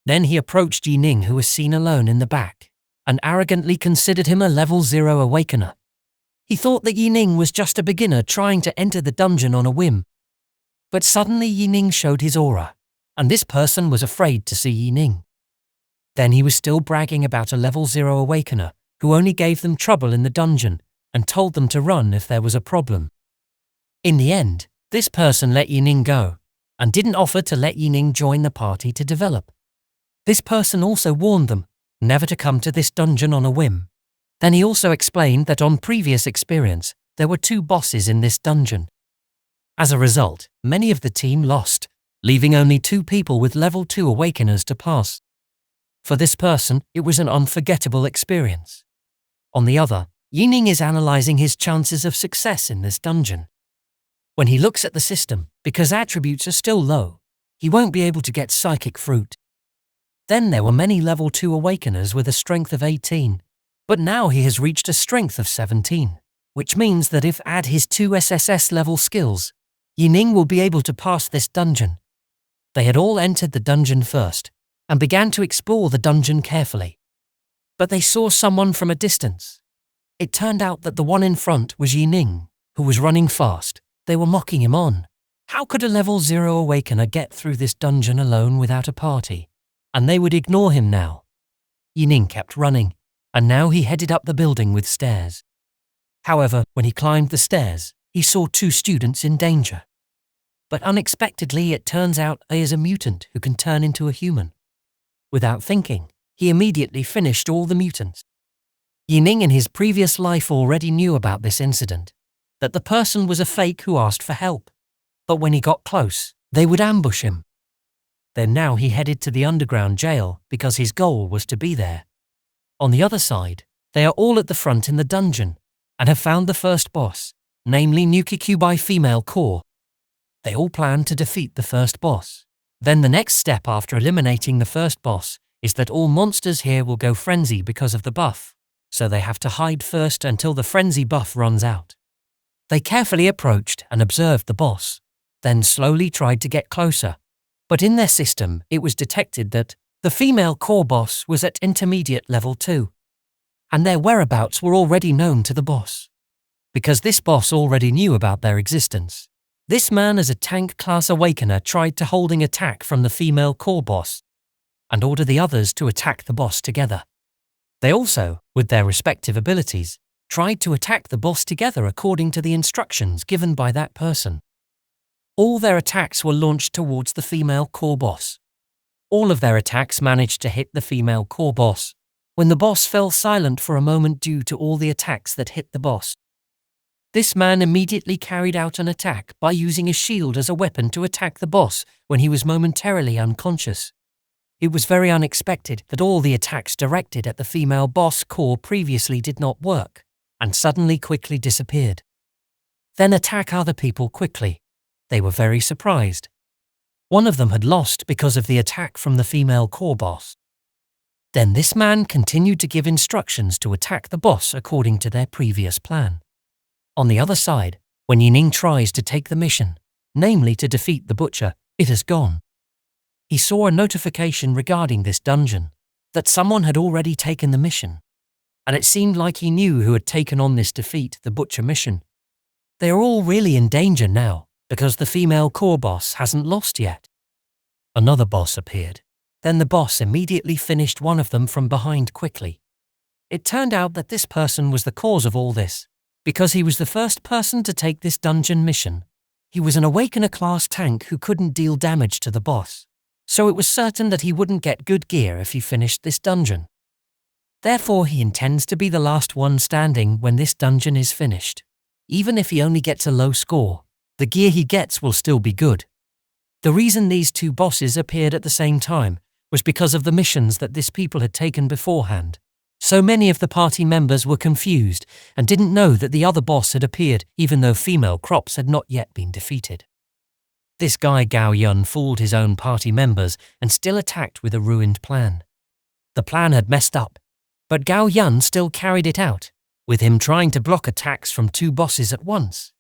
Then he approached Yining, who was seen alone in the back, and arrogantly considered him a level 0 awakener. He thought that Yining was just a beginner trying to enter the dungeon on a whim. But suddenly Yining showed his aura, and this person was afraid to see Yining. Then he was still bragging about a level 0 awakener, who only gave them trouble in the dungeon and told them to run if there was a problem. In the end, this person let Yining go, and didn't offer to let Yining join the party to develop. This person also warned them never to come to this dungeon on a whim. Then he also explained that on previous experience, there were 2 bosses in this dungeon. As a result, many of the team lost, leaving only 2 people with level 2 awakeners to pass. For this person, it was an unforgettable experience. On the other, Yining is analyzing his chances of success in this dungeon. When he looks at the system, because attributes are still low, he won't be able to get psychic fruit. Then there were many level 2 awakeners with a strength of 18, but now he has reached a strength of 17, which means that if add his 2 SSS level skills, Yining will be able to pass this dungeon. They had all entered the dungeon first, and began to explore the dungeon carefully. But they saw someone from a distance. It turned out that the one in front was Yining, who was running fast. They were mocking him on. How could a level 0 awakener get through this dungeon alone without a party? And they would ignore him now. Yining kept running, and now he headed up the building with stairs. However, when he climbed the stairs, he saw 2 students in danger. But unexpectedly, it turns out he is a mutant who can turn into a human. Without thinking, he immediately finished all the mutants. Yining in his previous life already knew about this incident, that the person was a fake who asked for help. But when he got close, they would ambush him. Then now he headed to the underground jail because his goal was to be there. On the other side, they are all at the front in the dungeon and have found the first boss, namely Nukikyubai female core. They all plan to defeat the first boss. Then the next step after eliminating the first boss is that all monsters here will go frenzy because of the buff, so they have to hide first until the frenzy buff runs out. They carefully approached and observed the boss, then slowly tried to get closer. But in their system, it was detected that the female core boss was at intermediate level 2, and their whereabouts were already known to the boss. Because this boss already knew about their existence, this man as a tank class awakener tried to holding attack from the female core boss and order the others to attack the boss together. They also, with their respective abilities, tried to attack the boss together according to the instructions given by that person. All their attacks were launched towards the female core boss. All of their attacks managed to hit the female core boss, when the boss fell silent for a moment due to all the attacks that hit the boss. This man immediately carried out an attack by using a shield as a weapon to attack the boss when he was momentarily unconscious. It was very unexpected that all the attacks directed at the female boss core previously did not work, and suddenly quickly disappeared. Then attack other people quickly. They were very surprised. One of them had lost because of the attack from the female core boss. Then this man continued to give instructions to attack the boss according to their previous plan. On the other side, when Yining tries to take the mission, namely to defeat the butcher, it has gone. He saw a notification regarding this dungeon, that someone had already taken the mission, and it seemed like he knew who had taken on this defeat the butcher mission. They are all really in danger now, because the female core boss hasn't lost yet. Another boss appeared. Then the boss immediately finished one of them from behind quickly. It turned out that this person was the cause of all this, because he was the first person to take this dungeon mission. He was an Awakener class tank who couldn't deal damage to the boss, so it was certain that he wouldn't get good gear if he finished this dungeon. Therefore, he intends to be the last one standing when this dungeon is finished. Even if he only gets a low score, the gear he gets will still be good. The reason these 2 bosses appeared at the same time was because of the missions that these people had taken beforehand. So many of the party members were confused and didn't know that the other boss had appeared even though female crops had not yet been defeated. This guy Gao Yun fooled his own party members and still attacked with a ruined plan. The plan had messed up, but Gao Yun still carried it out, with him trying to block attacks from 2 bosses at once,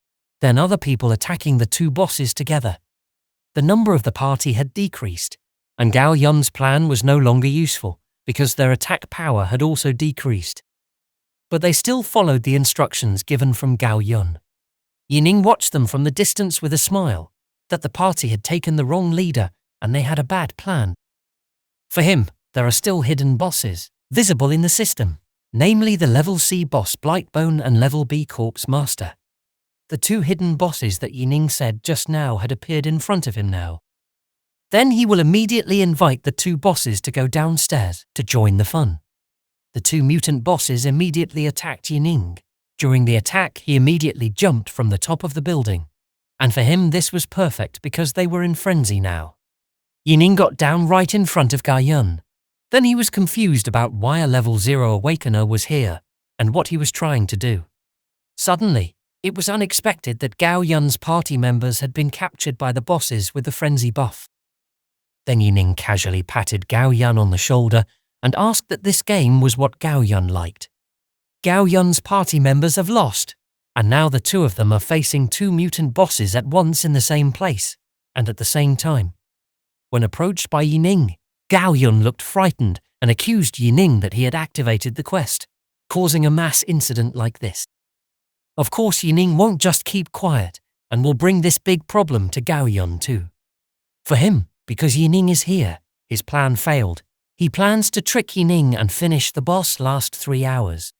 then other people attacking the 2 bosses together. The number of the party had decreased, and Gao Yun's plan was no longer useful because their attack power had also decreased. But they still followed the instructions given from Gao Yun. Yining watched them from the distance with a smile, that the party had taken the wrong leader and they had a bad plan. For him, there are still hidden bosses, visible in the system, namely the level C boss Blightbone and level B corpse master. The 2 hidden bosses that Yining said just now had appeared in front of him now. Then he will immediately invite the 2 bosses to go downstairs to join the fun. The 2 mutant bosses immediately attacked Yining. During the attack, he immediately jumped from the top of the building. And for him this was perfect because they were in frenzy now. Yining got down right in front of Gao Yun. Then he was confused about why a level 0 awakener was here and what he was trying to do. Suddenly, It was unexpected that Gao Yun's party members had been captured by the bosses with the frenzy buff. Then Yining casually patted Gao Yun on the shoulder and asked that this game was what Gao Yun liked. Gao Yun's party members have lost, and now the two of them are facing two mutant bosses at once in the same place, and at the same time. When approached by Yining, Gao Yun looked frightened and accused Yining that he had activated the quest, causing a mass incident like this. Of course, Yining won't just keep quiet and will bring this big problem to Gao Yun too. For him, because Yining is here, his plan failed. He plans to trick Yining and finish the boss last 3 hours.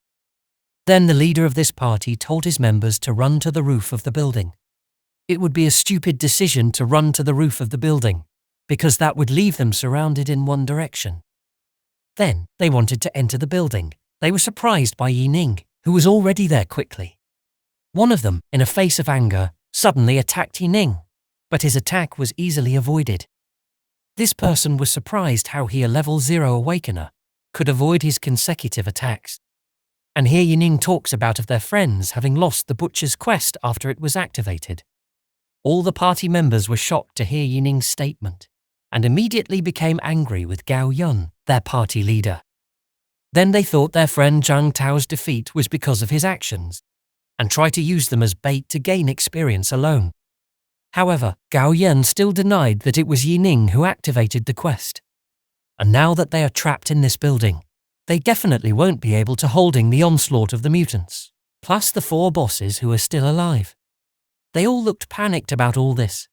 Then the leader of this party told his members to run to the roof of the building. It would be a stupid decision to run to the roof of the building, because that would leave them surrounded in one direction. Then they wanted to enter the building. They were surprised by Yining, who was already there quickly. One of them, in a face of anger, suddenly attacked Yining, but his attack was easily avoided. This person was surprised how he, a level 0 awakener, could avoid his consecutive attacks. And here Yining talks about of their friends having lost the butcher's quest after it was activated. All the party members were shocked to hear Yining's statement, and immediately became angry with Gao Yun, their party leader. Then they thought their friend Zhang Tao's defeat was because of his actions, and tried to use them as bait to gain experience alone. However, Gao Yun still denied that it was Yining who activated the quest. And now that they are trapped in this building, they definitely won't be able to holding the onslaught of the mutants, plus the 4 bosses who are still alive. They all looked panicked about all this.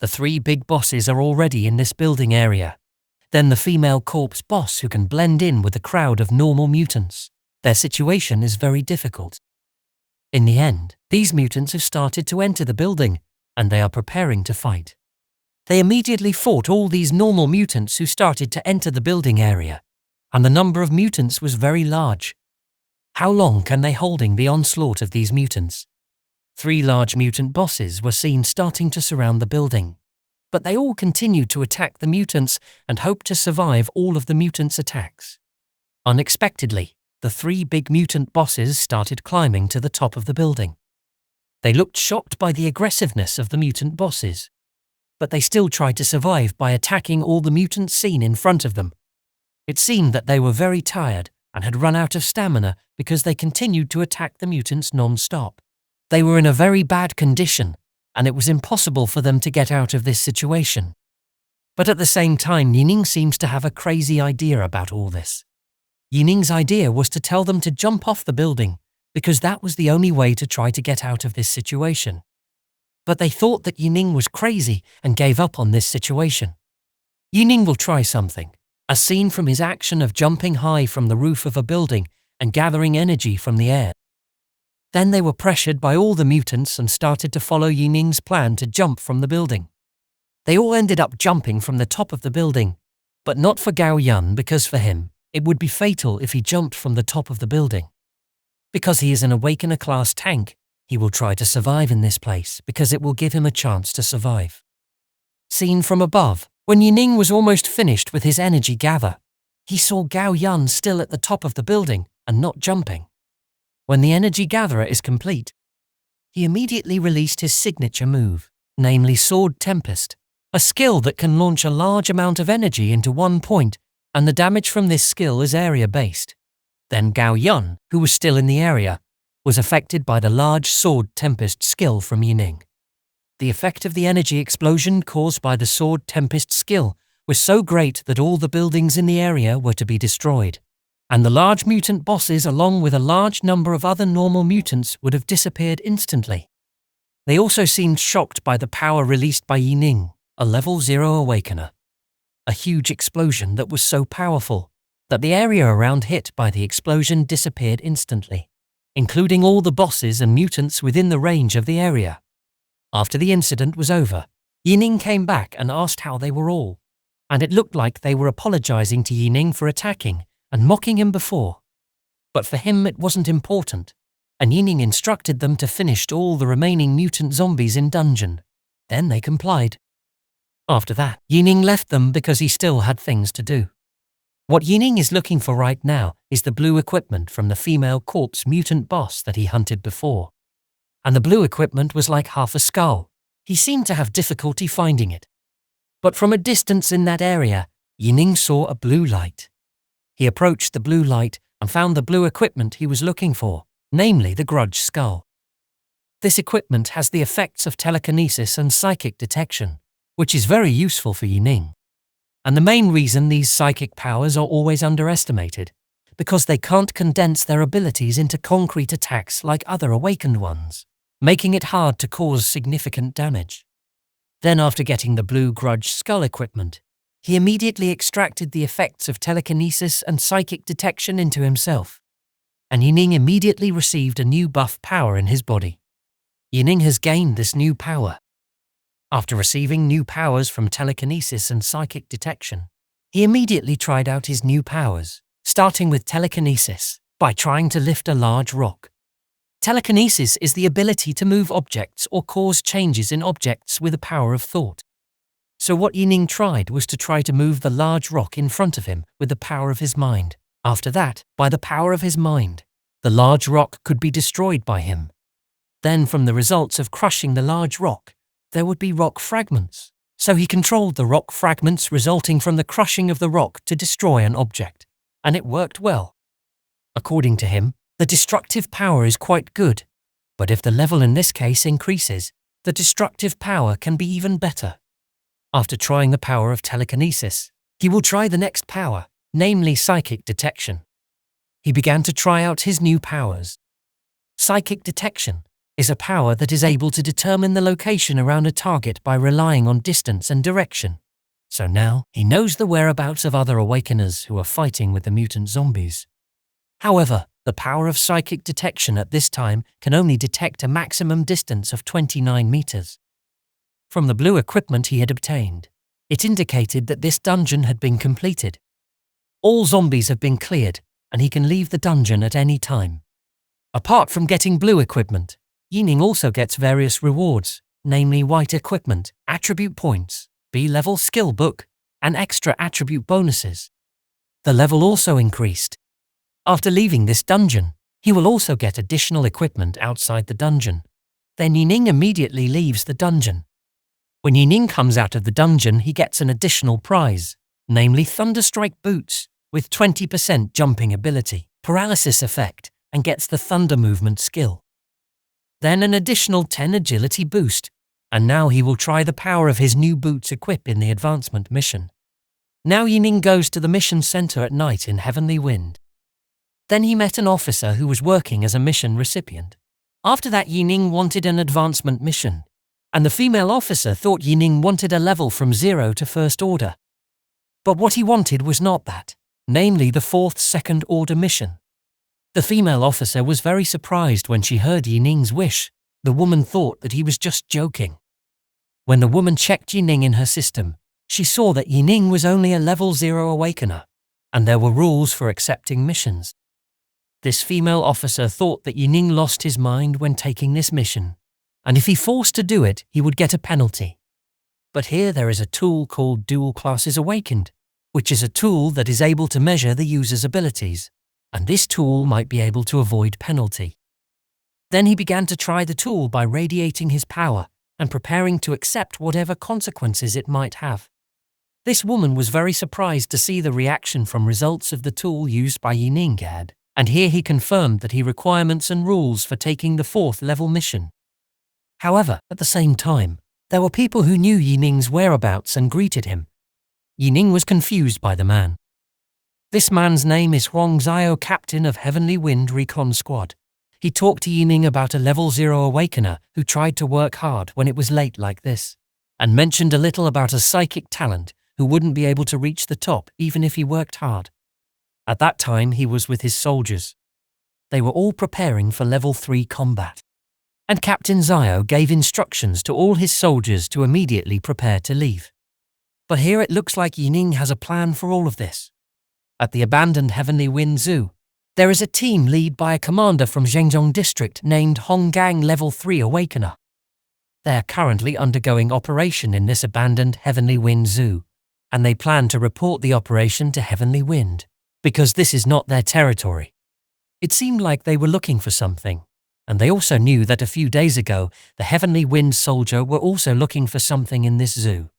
The 3 big bosses are already in this building area. Then the female corpse boss who can blend in with a crowd of normal mutants. Their situation is very difficult. In the end, these mutants have started to enter the building, and they are preparing to fight. They immediately fought all these normal mutants who started to enter the building area, and the number of mutants was very large. How long can they holding the onslaught of these mutants? 3 large mutant bosses were seen starting to surround the building, but they all continued to attack the mutants and hoped to survive all of the mutants' attacks. Unexpectedly, the 3 big mutant bosses started climbing to the top of the building. They looked shocked by the aggressiveness of the mutant bosses, but they still tried to survive by attacking all the mutants seen in front of them. It seemed that they were very tired and had run out of stamina because they continued to attack the mutants non-stop. They were in a very bad condition, and it was impossible for them to get out of this situation. But at the same time, Yining seems to have a crazy idea about all this. Yining's idea was to tell them to jump off the building, because that was the only way to try to get out of this situation. But they thought that Yining was crazy and gave up on this situation. Yining will try something, as seen from his action of jumping high from the roof of a building and gathering energy from the air. Then they were pressured by all the mutants and started to follow Yining's plan to jump from the building. They all ended up jumping from the top of the building, but not for Gao Yun, because for him, it would be fatal if he jumped from the top of the building. Because he is an Awakener class tank, he will try to survive in this place because it will give him a chance to survive. Seen from above, when Yining was almost finished with his energy gather, he saw Gao Yun still at the top of the building and not jumping. When the energy gatherer is complete, he immediately released his signature move, namely Sword Tempest, a skill that can launch a large amount of energy into one point, and the damage from this skill is area-based. Then Gao Yun, who was still in the area, was affected by the large Sword Tempest skill from Yining. The effect of the energy explosion caused by the Sword Tempest skill was so great that all the buildings in the area were to be destroyed, and the large mutant bosses along with a large number of other normal mutants would have disappeared instantly. They also seemed shocked by the power released by Yining, a level 0 awakener. A huge explosion that was so powerful that the area around hit by the explosion disappeared instantly, including all the bosses and mutants within the range of the area. After the incident was over, Yining came back and asked how they were all, and it looked like they were apologizing to Yining for attacking and mocking him before. But for him it wasn't important, and Yining instructed them to finish all the remaining mutant zombies in dungeon. Then they complied. After that, Yining left them because he still had things to do. What Yining is looking for right now is the blue equipment from the female corpse mutant boss that he hunted before. and the blue equipment was like half a skull. He seemed to have difficulty finding it. But from a distance in that area, Yining saw a blue light. He approached the blue light and found the blue equipment he was looking for, namely the grudge skull. This equipment has the effects of telekinesis and psychic detection, which is very useful for Yining. And the main reason these psychic powers are always underestimated, because they can't condense their abilities into concrete attacks like other awakened ones, making it hard to cause significant damage. Then after getting the blue grudge skull equipment, he immediately extracted the effects of telekinesis and psychic detection into himself, and Yining immediately received a new buff power in his body. Yining has gained this new power. After receiving new powers from telekinesis and psychic detection, he immediately tried out his new powers, starting with telekinesis, by trying to lift a large rock. Telekinesis is the ability to move objects or cause changes in objects with the power of thought. So what Yining tried was to try to move the large rock in front of him with the power of his mind. After that, by the power of his mind, the large rock could be destroyed by him. Then from the results of crushing the large rock, there would be rock fragments. So he controlled the rock fragments resulting from the crushing of the rock to destroy an object. And it worked well. According to him, the destructive power is quite good, but if the level in this case increases, the destructive power can be even better. After trying the power of telekinesis, he will try the next power, namely psychic detection. He began to try out his new powers. Psychic detection is a power that is able to determine the location around a target by relying on distance and direction. So now he knows the whereabouts of other awakeners who are fighting with the mutant zombies. However, the power of psychic detection at this time can only detect a maximum distance of 29 meters. From the blue equipment he had obtained, it indicated that this dungeon had been completed. All zombies have been cleared, and he can leave the dungeon at any time. Apart from getting blue equipment, Yining also gets various rewards, namely white equipment, attribute points, B-level skill book, and extra attribute bonuses. The level also increased. After leaving this dungeon, he will also get additional equipment outside the dungeon. Then Yining immediately leaves the dungeon. When Yining comes out of the dungeon, he gets an additional prize, namely Thunderstrike boots, with 20% jumping ability, paralysis effect, and gets the thunder movement skill. Then an additional 10 agility boost, and now he will try the power of his new boots equip in the advancement mission. Now Yining goes to the mission center at night in Heavenly Wind. Then he met an officer who was working as a mission recipient. After that, Yining wanted an advancement mission, and the female officer thought Yining wanted a level from 0 to first order. But what he wanted was not that, namely the 4th second order mission. The female officer was very surprised when she heard Yining's wish. The woman thought that he was just joking. When the woman checked Yining in her system, she saw that Yining was only a level 0 awakener, and there were rules for accepting missions. This female officer thought that Yining lost his mind when taking this mission, and if he forced to do it, he would get a penalty. But here there is a tool called Dual Classes Awakened, which is a tool that is able to measure the user's abilities, and this tool might be able to avoid penalty. Then he began to try the tool by radiating his power and preparing to accept whatever consequences it might have. This woman was very surprised to see the reaction from results of the tool used by Yining had, and here he confirmed that he requirements and rules for taking the 4th level mission. However, at the same time, there were people who knew Yining's whereabouts and greeted him. Yining was confused by the man. This man's name is Huang Xiao, captain of Heavenly Wind Recon Squad. He talked to Yining about a level 0 awakener who tried to work hard when it was late like this, and mentioned a little about a psychic talent who wouldn't be able to reach the top even if he worked hard. At that time, he was with his soldiers. They were all preparing for level 3 combat. And Captain Xiao gave instructions to all his soldiers to immediately prepare to leave. But here it looks like Yining has a plan for all of this. At the abandoned Heavenly Wind Zoo, there is a team led by a commander from Zhengzhong district named Honggang Level 3 Awakener. They are currently undergoing operation in this abandoned Heavenly Wind Zoo, and they plan to report the operation to Heavenly Wind, because this is not their territory. It seemed like they were looking for something, And they also knew that a few days ago, the Heavenly Wind soldier were also looking for something in this zoo.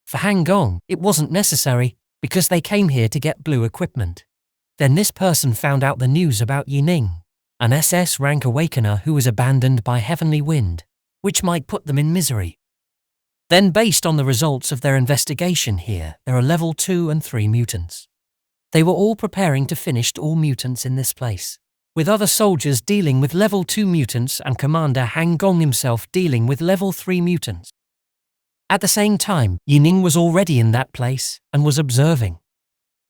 For Han Gong, it wasn't necessary, because they came here to get blue equipment. Then this person found out the news about Yining, an SS rank awakener who was abandoned by Heavenly Wind, which might put them in misery. Then based on the results of their investigation here, there are level 2 and 3 mutants. They were all preparing to finish all mutants in this place, with other soldiers dealing with level 2 mutants and Commander Han Gong himself dealing with level 3 mutants. At the same time, Yining was already in that place and was observing.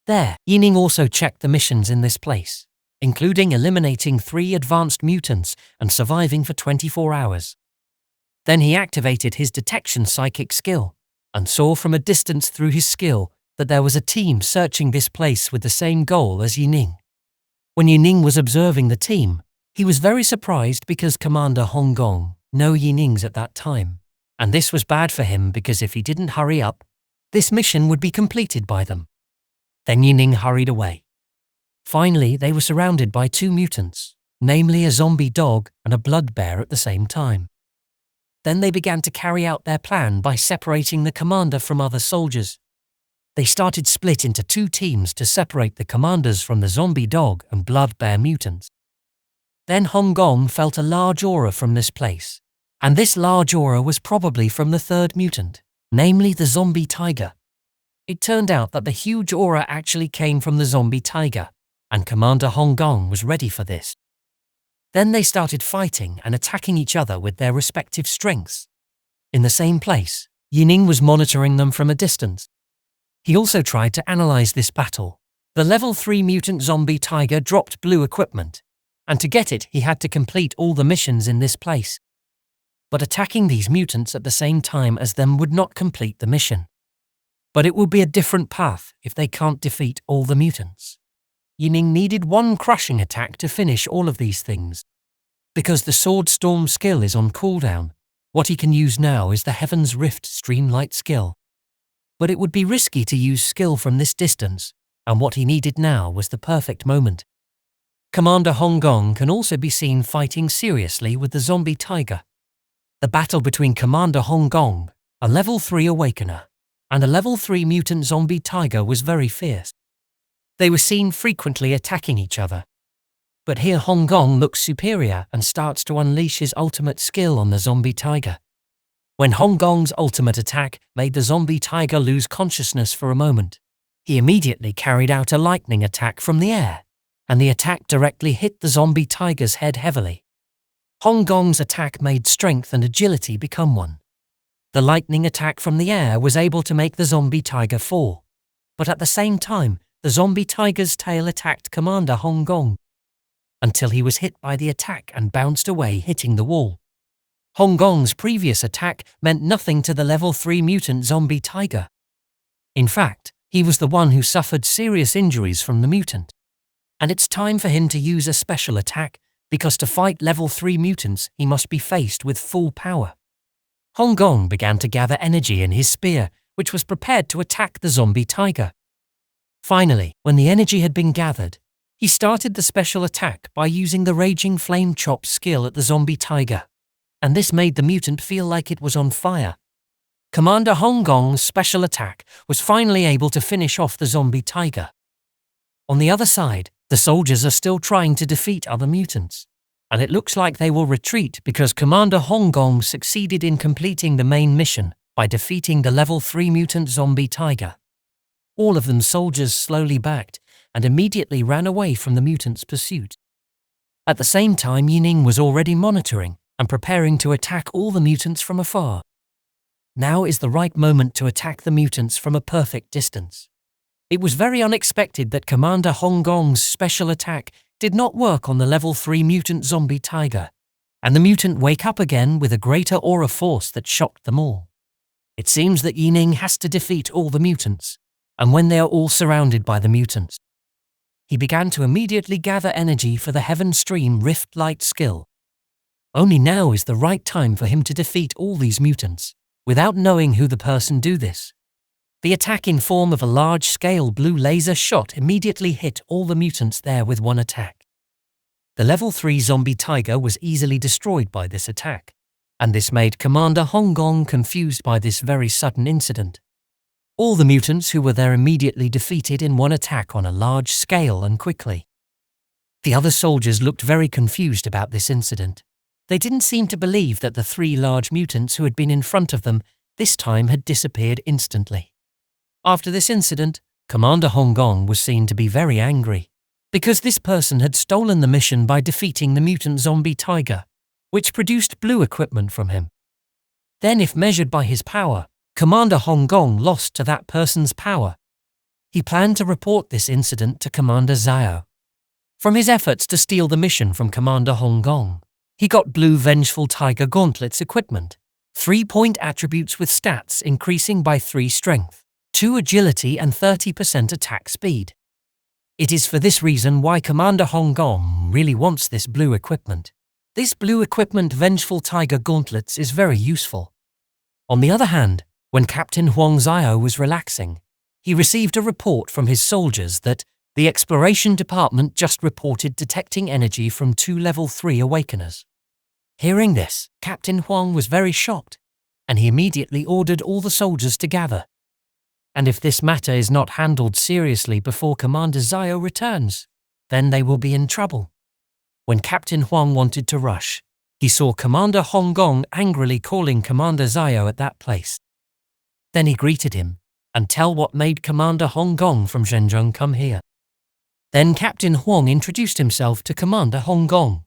There, Yining also checked the missions in this place, including eliminating 3 advanced mutants and surviving for 24 hours. Then he activated his detection psychic skill and saw from a distance through his skill that there was a team searching this place with the same goal as Yining. When Yining was observing the team, he was very surprised because Commander Han Gong knew Yining's at that time, and this was bad for him because if he didn't hurry up, this mission would be completed by them. Then Yining hurried away. Finally, they were surrounded by 2 mutants, namely a zombie dog and a blood bear at the same time. Then they began to carry out their plan by separating the commander from other soldiers. They started split into 2 teams to separate the commanders from the zombie dog and blood bear mutants. Then Han Gong felt a large aura from this place, and this large aura was probably from the 3rd mutant, namely the zombie tiger. It turned out that the huge aura actually came from the zombie tiger, and Commander Han Gong was ready for this. Then they started fighting and attacking each other with their respective strengths. In the same place, Yining was monitoring them from a distance. He also tried to analyze this battle. The level 3 mutant zombie tiger dropped blue equipment, and to get it he had to complete all the missions in this place. But attacking these mutants at the same time as them would not complete the mission. But it will be a different path if they can't defeat all the mutants. Yining needed 1 crushing attack to finish all of these things. Because the Sword Storm skill is on cooldown, what he can use now is the Heaven's Rift Streamlight skill. But it would be risky to use skill from this distance, and what he needed now was the perfect moment. Commander Han Gong can also be seen fighting seriously with the zombie tiger. The battle between Commander Han Gong, a level 3 awakener, and a level 3 mutant zombie tiger was very fierce. They were seen frequently attacking each other. But here Han Gong looks superior and starts to unleash his ultimate skill on the zombie tiger. When Han Gong's ultimate attack made the zombie tiger lose consciousness for a moment, he immediately carried out a lightning attack from the air, and the attack directly hit the zombie tiger's head heavily. Han Gong's attack made strength and agility become 1. The lightning attack from the air was able to make the zombie tiger fall, but at the same time, the zombie tiger's tail attacked Commander Han Gong until he was hit by the attack and bounced away, hitting the wall. Han Gong's previous attack meant nothing to the level 3 mutant zombie tiger. In fact, he was the one who suffered serious injuries from the mutant. And it's time for him to use a special attack, because to fight level 3 mutants he must be faced with full power. Han Gong began to gather energy in his spear, which was prepared to attack the zombie tiger. Finally, when the energy had been gathered, he started the special attack by using the Raging Flame Chop skill at the zombie tiger, and this made the mutant feel like it was on fire. Commander Han Gong's special attack was finally able to finish off the zombie tiger. On the other side, the soldiers are still trying to defeat other mutants, and it looks like they will retreat because Commander Han Gong succeeded in completing the main mission by defeating the level 3 mutant zombie tiger. All of them soldiers slowly backed and immediately ran away from the mutants' pursuit. At the same time, Yining was already monitoring and preparing to attack all the mutants from afar. Now is the right moment to attack the mutants from a perfect distance. It was very unexpected that Commander Han Gong's special attack did not work on the level 3 mutant zombie tiger, and the mutant wake up again with a greater aura force that shocked them all. It seems that Yining has to defeat all the mutants, and when they are all surrounded by the mutants, he began to immediately gather energy for the Heaven Stream Rift Light skill. Only now is the right time for him to defeat all these mutants, without knowing who the person do this. The attack in form of a large-scale blue laser shot immediately hit all the mutants there with 1 attack. The level 3 zombie tiger was easily destroyed by this attack, and this made Commander Hong Gong confused by this very sudden incident. All the mutants who were there immediately defeated in one attack on a large scale and quickly. The other soldiers looked very confused about this incident. They didn't seem to believe that the 3 large mutants who had been in front of them this time had disappeared instantly. After this incident, Commander Hong Gong was seen to be very angry, because this person had stolen the mission by defeating the mutant zombie tiger, which produced blue equipment from him. Then, if measured by his power, Commander Hong Gong lost to that person's power. He planned to report this incident to Commander Zhao. From his efforts to steal the mission from Commander Hong Gong, he got blue Vengeful Tiger Gauntlets equipment, 3-point attributes with stats increasing by 3 strength, 2 agility and 30% attack speed. It is for this reason why Commander Hong Gong really wants this blue equipment. This blue equipment Vengeful Tiger Gauntlets is very useful. On the other hand, when Captain Huang Zhao was relaxing, he received a report from his soldiers that the Exploration Department just reported detecting energy from 2 level 3 awakeners. Hearing this, Captain Huang was very shocked, and he immediately ordered all the soldiers to gather. And if this matter is not handled seriously before Commander Zhao returns, then they will be in trouble. When Captain Huang wanted to rush, he saw Commander Hong Gong angrily calling Commander Zhao at that place. Then he greeted him and tell what made Commander Hong Gong from Zhenjiang come here. Then Captain Huang introduced himself to Commander Hong Gong.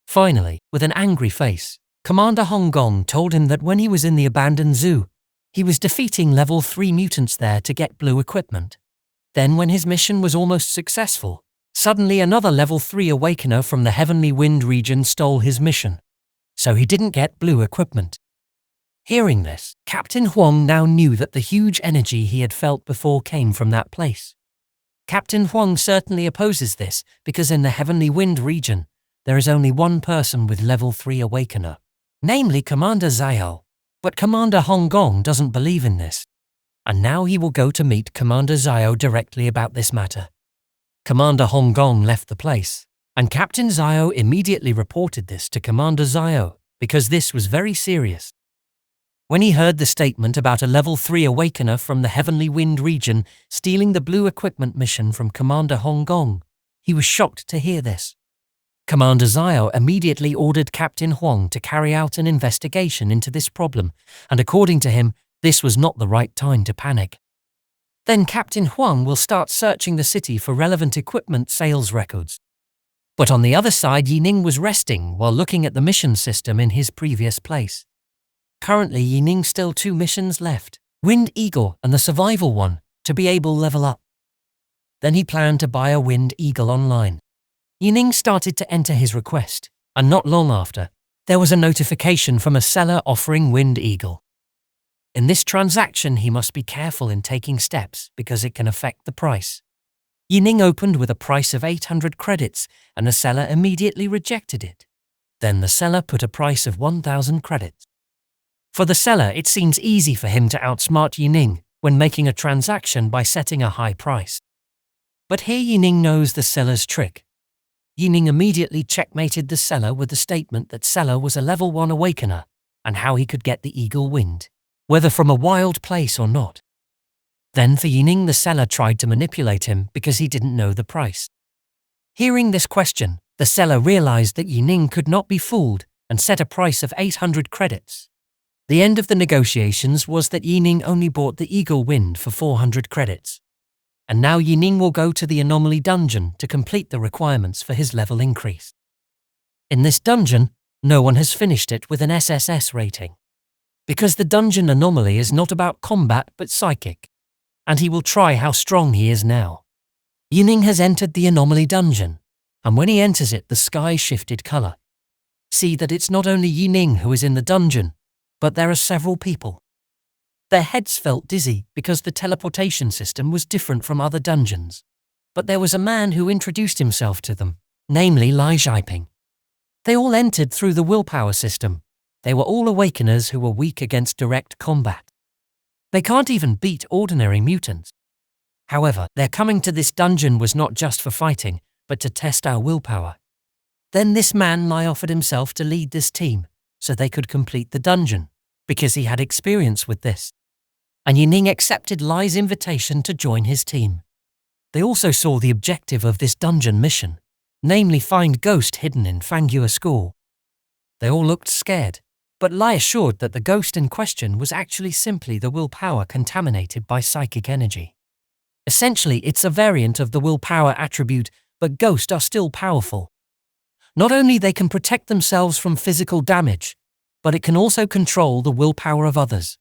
Finally, with an angry face, Commander Hong Gong told him that when he was in the abandoned zoo, he was defeating level 3 mutants there to get blue equipment. Then when his mission was almost successful, suddenly another level 3 awakener from the Heavenly Wind region stole his mission, so he didn't get blue equipment. Hearing this, Captain Huang now knew that the huge energy he had felt before came from that place. Captain Huang certainly opposes this because in the Heavenly Wind region, there is only one person with level 3 awakener, namely Commander Zhao. But Commander Hong Gong doesn't believe in this, and now he will go to meet Commander Zhao directly about this matter. Commander Hong Gong left the place, and Captain Zhao immediately reported this to Commander Zhao because this was very serious. When he heard the statement about a level 3 awakener from the Heavenly Wind region stealing the blue equipment mission from Commander Hong Gong, he was shocked to hear this. Commander Zhao immediately ordered Captain Huang to carry out an investigation into this problem, and according to him, this was not the right time to panic. Then Captain Huang will start searching the city for relevant equipment sales records. But on the other side, Yining was resting while looking at the mission system in his previous place. Currently, Yining still 2 missions left, Wind Eagle and the survival one, to be able to level up. Then he planned to buy a Wind Eagle online. Yining started to enter his request, and not long after, there was a notification from a seller offering Wind Eagle. In this transaction, he must be careful in taking steps because it can affect the price. Yining opened with a price of 800 credits, and the seller immediately rejected it. Then the seller put a price of 1,000 credits. For the seller, it seems easy for him to outsmart Yining when making a transaction by setting a high price. But here Yining knows the seller's trick. Yining immediately checkmated the seller with the statement that seller was a level 1 awakener and how he could get the Eagle Wind, whether from a wild place or not. Then for Yining, the seller tried to manipulate him because he didn't know the price. Hearing this question, the seller realized that Yining could not be fooled and set a price of 800 credits. The end of the negotiations was that Yining only bought the Eagle Wind for 400 credits. And now Yining will go to the Anomaly Dungeon to complete the requirements for his level increase. In this dungeon, no one has finished it with an SSS rating, because the dungeon anomaly is not about combat but psychic, and he will try how strong he is now. Yining has entered the Anomaly Dungeon, and when he enters it, the sky shifted color. See that it's not only Yining who is in the dungeon, but there are several people. Their heads felt dizzy because the teleportation system was different from other dungeons. But there was a man who introduced himself to them, namely Lai Zhaiping. They all entered through the willpower system. They were all awakeners who were weak against direct combat. They can't even beat ordinary mutants. However, their coming to this dungeon was not just for fighting, but to test our willpower. Then this man Lai offered himself to lead this team so they could complete the dungeon, because he had experience with this. And Yining accepted Lai's invitation to join his team. They also saw the objective of this dungeon mission, namely find ghost hidden in Fanghua School. They all looked scared, but Lai assured that the ghost in question was actually simply the willpower contaminated by psychic energy. Essentially, it's a variant of the willpower attribute, but ghosts are still powerful. Not only they can protect themselves from physical damage, but it can also control the willpower of others.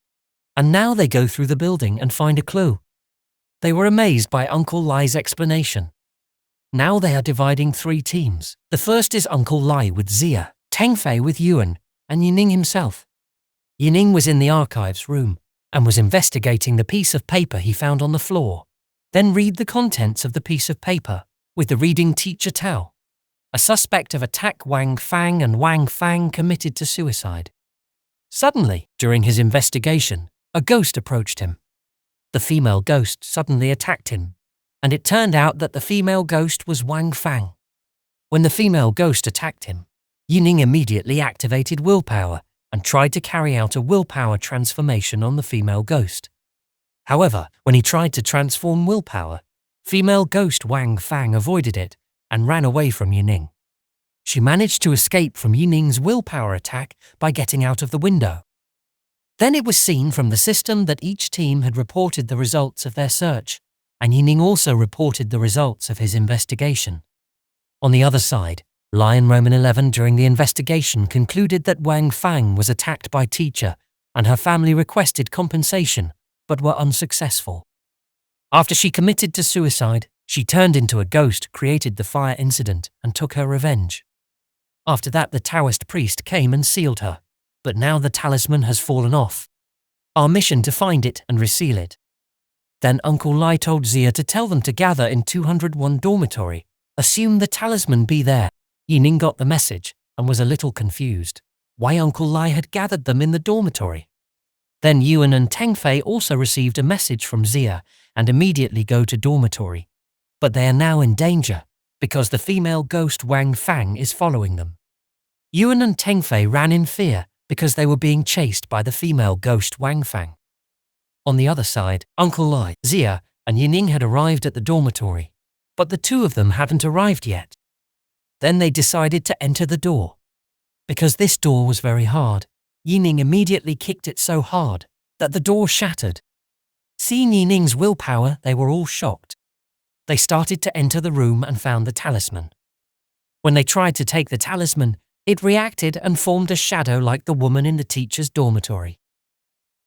And now they go through the building and find a clue. They were amazed by Uncle Lai's explanation. Now they are dividing 3 teams. The first is Uncle Lai with Zia, Tengfei with Yuan, and Yining himself. Yining was in the archives room and was investigating the piece of paper he found on the floor. Then read the contents of the piece of paper, with the reading Teacher Tao. A suspect of attack Wang Fang and Wang Fang committed to suicide. Suddenly, during his investigation, a ghost approached him. The female ghost suddenly attacked him, and it turned out that the female ghost was Wang Fang. When the female ghost attacked him, Yining immediately activated willpower and tried to carry out a willpower transformation on the female ghost. However, when he tried to transform willpower, female ghost Wang Fang avoided it and ran away from Yining. She managed to escape from Yining's willpower attack by getting out of the window. Then it was seen from the system that each team had reported the results of their search, and Yining also reported the results of his investigation. On the other side, Lion Roman 11 during the investigation concluded that Wang Fang was attacked by Teacher and her family requested compensation, but were unsuccessful. After she committed to suicide, she turned into a ghost, created the fire incident, and took her revenge. After that, the Taoist priest came and sealed her, but now the talisman has fallen off. Our mission to find it and reseal it. Then Uncle Lai told Zia to tell them to gather in 201 dormitory, assume the talisman be there. Yining got the message and was a little confused why Uncle Lai had gathered them in the dormitory. Then Yuan and Tengfei also received a message from Zia and immediately go to dormitory. But they are now in danger because the female ghost Wang Fang is following them. Yuan and Tengfei ran in fear because they were being chased by the female ghost Wang Fang. On the other side, Uncle Lai, Zia, and Yining had arrived at the dormitory, but the 2 of them hadn't arrived yet. Then they decided to enter the door. Because this door was very hard, Yining immediately kicked it so hard that the door shattered. Seeing Yining's willpower, they were all shocked. They started to enter the room and found the talisman. When they tried to take the talisman, it reacted and formed a shadow like the woman in the teacher's dormitory.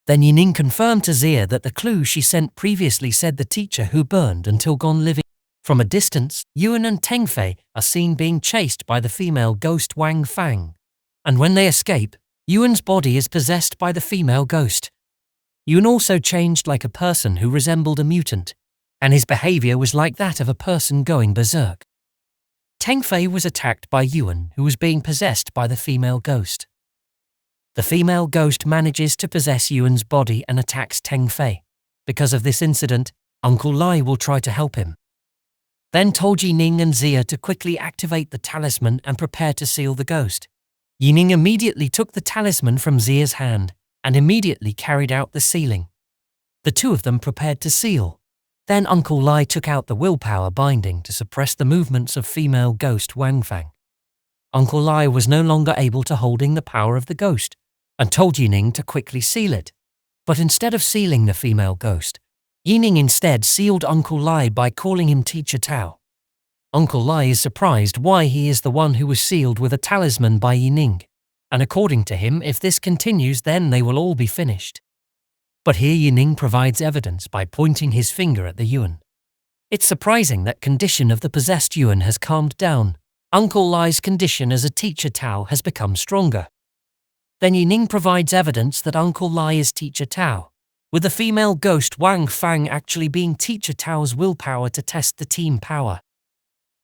Then Yining confirmed to Zia that the clue she sent previously said the teacher who burned until gone living. From a distance, Yuan and Tengfei are seen being chased by the female ghost Wang Fang. And when they escape, Yuan's body is possessed by the female ghost. Yuan also changed like a person who resembled a mutant, and his behavior was like that of a person going berserk. Tengfei was attacked by Yuan, who was being possessed by the female ghost. The female ghost manages to possess Yuan's body and attacks Tengfei. Because of this incident, Uncle Lai will try to help him. Then told Yining and Zia to quickly activate the talisman and prepare to seal the ghost. Yining immediately took the talisman from Zia's hand and immediately carried out the sealing. The 2 of them prepared to seal. Then Uncle Lai took out the willpower binding to suppress the movements of female ghost Wang Fang. Uncle Lai was no longer able to holding the power of the ghost and told Yining to quickly seal it. But instead of sealing the female ghost, Yining instead sealed Uncle Lai by calling him Teacher Tao. Uncle Lai is surprised why he is the one who was sealed with a talisman by Yining, and according to him, if this continues then they will all be finished. But here Yining provides evidence by pointing his finger at the Yuan. It's surprising that condition of the possessed Yuan has calmed down. Uncle Lai's condition as a Teacher Tao has become stronger. Then Yining provides evidence that Uncle Lai is Teacher Tao, with the female ghost Wang Fang actually being Teacher Tao's willpower to test the team power.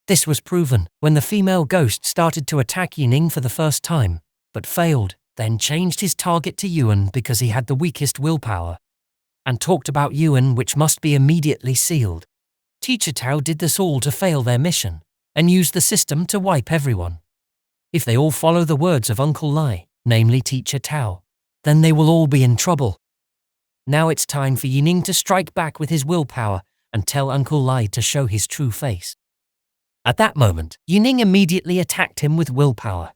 This was proven when the female ghost started to attack Yining for the first time, but failed, then changed his target to Yuan because he had the weakest willpower, and talked about Yuan which must be immediately sealed. Teacher Tao did this all to fail their mission, and used the system to wipe everyone. If they all follow the words of Uncle Lai, namely Teacher Tao, then they will all be in trouble. Now it's time for Yining to strike back with his willpower and tell Uncle Lai to show his true face. At that moment, Yining immediately attacked him with willpower.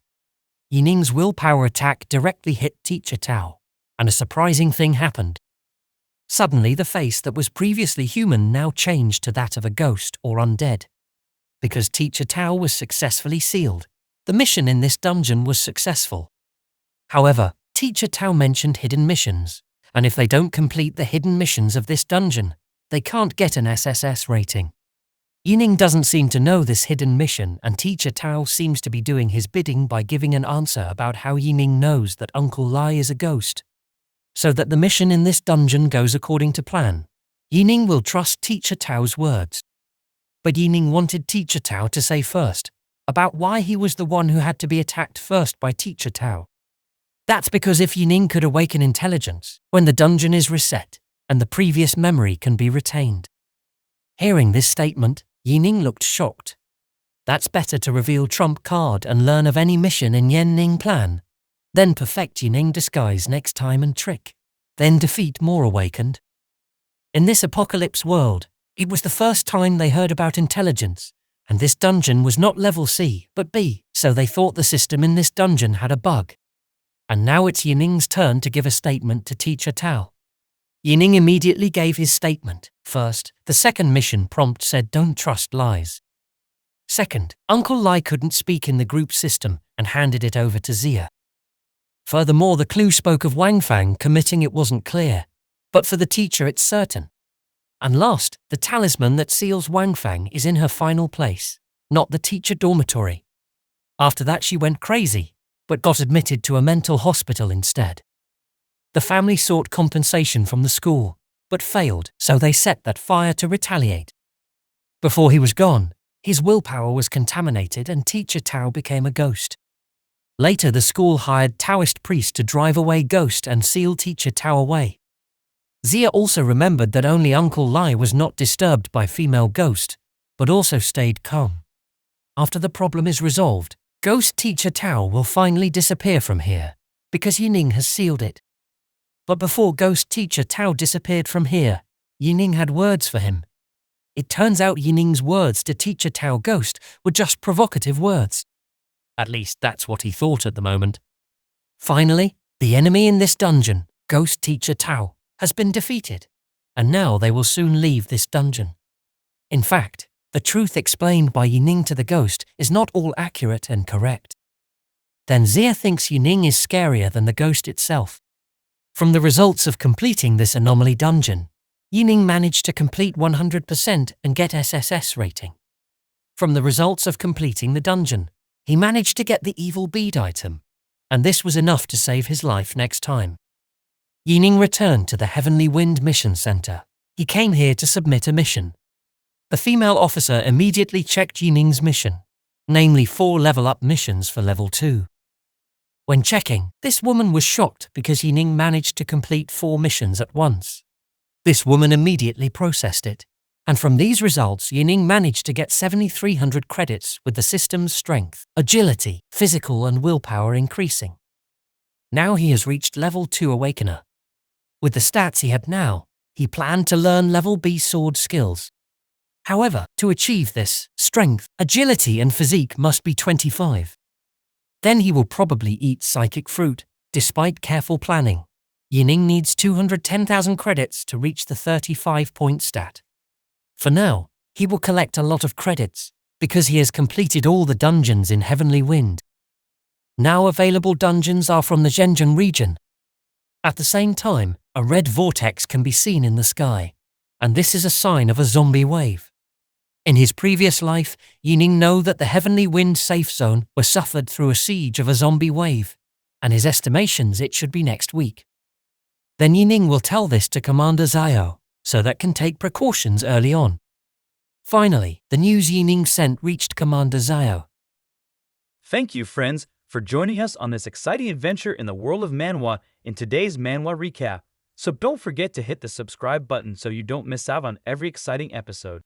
Yining's willpower attack directly hit Teacher Tao, and a surprising thing happened. Suddenly, the face that was previously human now changed to that of a ghost or undead. Because Teacher Tao was successfully sealed, the mission in this dungeon was successful. However, Teacher Tao mentioned hidden missions, and if they don't complete the hidden missions of this dungeon, they can't get an SSS rating. Yining doesn't seem to know this hidden mission, and Teacher Tao seems to be doing his bidding by giving an answer about how Yining knows that Uncle Lai is a ghost. So that the mission in this dungeon goes according to plan, Yining will trust Teacher Tao's words. But Yining wanted Teacher Tao to say first about why he was the one who had to be attacked first by Teacher Tao. That's because if Yining could awaken intelligence when the dungeon is reset and the previous memory can be retained. Hearing this statement, Yining looked shocked. That's better to reveal trump card and learn of any mission in Yen Ning plan. Then perfect Yining disguise next time and trick. Then defeat more awakened. In this apocalypse world, it was the first time they heard about intelligence, and this dungeon was not level C but B, so they thought the system in this dungeon had a bug. And now it's Yining's turn to give a statement to Teacher Tao. Yining immediately gave his statement. First, the second mission prompt said don't trust lies. Second, Uncle Lai couldn't speak in the group system and handed it over to Zia. Furthermore, the clue spoke of Wang Fang committing it wasn't clear, but for the teacher it's certain. And last, the talisman that seals Wang Fang is in her final place, not the teacher dormitory. After that she went crazy, but got admitted to a mental hospital instead. The family sought compensation from the school, but failed, so they set that fire to retaliate. Before he was gone, his willpower was contaminated and Teacher Tao became a ghost. Later, the school hired Taoist priests to drive away Ghost and seal Teacher Tao away. Zia also remembered that only Uncle Lai was not disturbed by female Ghost, but also stayed calm. After the problem is resolved, Ghost Teacher Tao will finally disappear from here, because Yining has sealed it. But before Ghost Teacher Tao disappeared from here, Yining had words for him. It turns out Yining's words to Teacher Tao Ghost were just provocative words. At least that's what he thought at the moment. Finally, the enemy in this dungeon, Ghost Teacher Tao, has been defeated, and now they will soon leave this dungeon. In fact, the truth explained by Yining to the ghost is not all accurate and correct. Then Zia thinks Yining is scarier than the ghost itself. From the results of completing this anomaly dungeon, Yining managed to complete 100% and get SSS rating. From the results of completing the dungeon, he managed to get the evil bead item, and this was enough to save his life next time. Yining returned to the Heavenly Wind Mission Center. He came here to submit a mission. The female officer immediately checked Yining's mission, namely 4 level-up missions for level 2. When checking, this woman was shocked because Yining managed to complete 4 missions at once. This woman immediately processed it, and from these results Yining managed to get 7,300 credits with the system's strength, agility, physical and willpower increasing. Now he has reached level 2 Awakener. With the stats he had now, he planned to learn level B sword skills. However, to achieve this, strength, agility and physique must be 25. Then he will probably eat psychic fruit, despite careful planning. Yining needs 210,000 credits to reach the 35-point stat. For now, he will collect a lot of credits, because he has completed all the dungeons in Heavenly Wind. Now available dungeons are from the Zhenjiang region. At the same time, a red vortex can be seen in the sky, and this is a sign of a zombie wave. In his previous life, Yining knew that the Heavenly Wind safe zone was suffered through a siege of a zombie wave, and his estimations it should be next week. Then Yining will tell this to Commander Zhao, so that can take precautions early on. Finally, the news Yining sent reached Commander Zhao. Thank you, friends, for joining us on this exciting adventure in the world of Manhwa in today's Manhwa recap. So don't forget to hit the subscribe button so you don't miss out on every exciting episode.